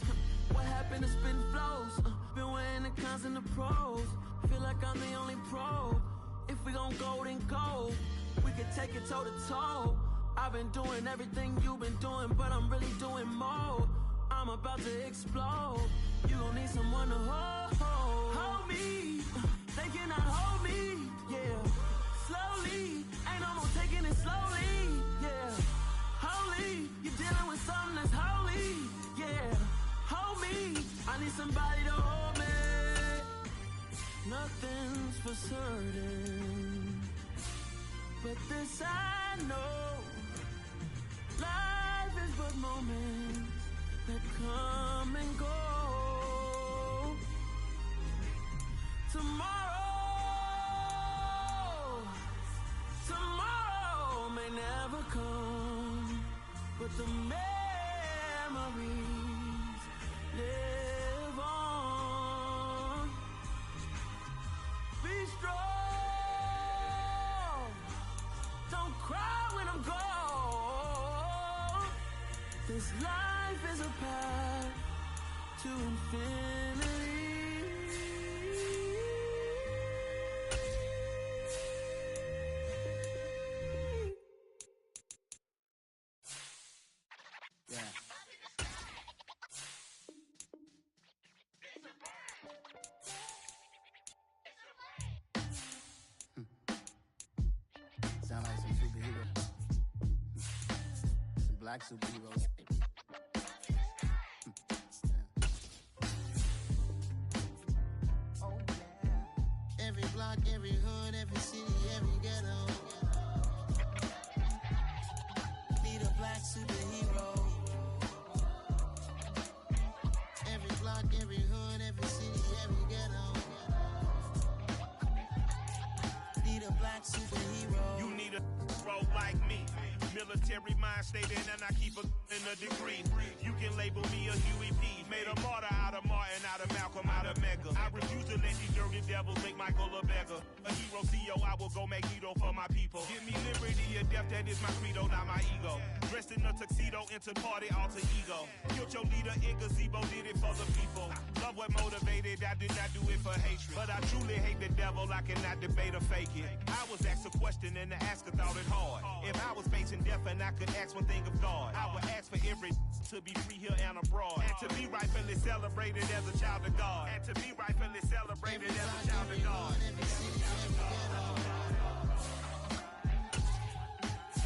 What happened to spitting flows? Been weighing the cons and the pros. Feel like I'm the only pro. If we gon' go, then go. We can take it toe to toe. I've been doing everything you've been doing, but I'm really doing more. I'm about to explode. You gon' need someone to hold me. They cannot hold me. Yeah, slowly. Ain't no more taking it slowly. Yeah, holy. You're dealing with something that's holy. Yeah, hold me. I need somebody to hold me. Nothing's for certain, but this I know. Life is but moments that come and go. Tomorrow may never come, but the memories live on. Be strong, don't cry when I'm gone. This life is a path to infinity. Sound like some superheroes. Some black superheroes. Oh, yeah. Every block, every hood, every city, every ghetto. Need a black superhero. Every block, every hood, every city, every ghetto. Need a black superhero. You need a role like me. Military mind stated, and I keep in a degree. You can label me a Huey P. Made a martyr out of Martin, out of Malcolm, out of Mega. I refuse to let these dirty devils make Michael a beggar. A hero CEO, I will go Magneto for my people. Give me liberty or death, that is my credo, not my ego. Dressed in a tuxedo, into party, alter ego. Killed your leader in gazebo, did it for the people. Love what motivated, I did not do it for hatred. But I truly hate the devil, I cannot debate or fake it. I was asked a question and the asker thought it hard. If I was facing death and I could ask one thing of God, I would ask for every to be free here and abroad. And to be rightfully celebrated as a child of God. And to be rightfully celebrated as a child of God.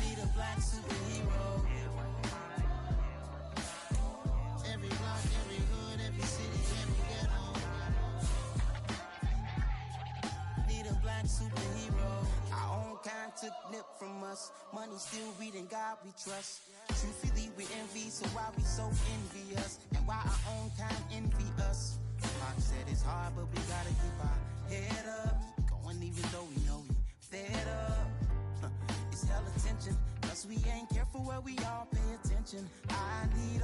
Need a black superhero. Every block, every hood, every city, every ghetto. Need a black superhero. Our own kind took nip from us. Money still reading, God we trust. Truthfully we envy, so why we so envious? And why our own kind envy us? Pac said it's hard, but we gotta keep our head up. Going even though we know we fed up. It's hell attention, cause we ain't careful where we all pay attention. I need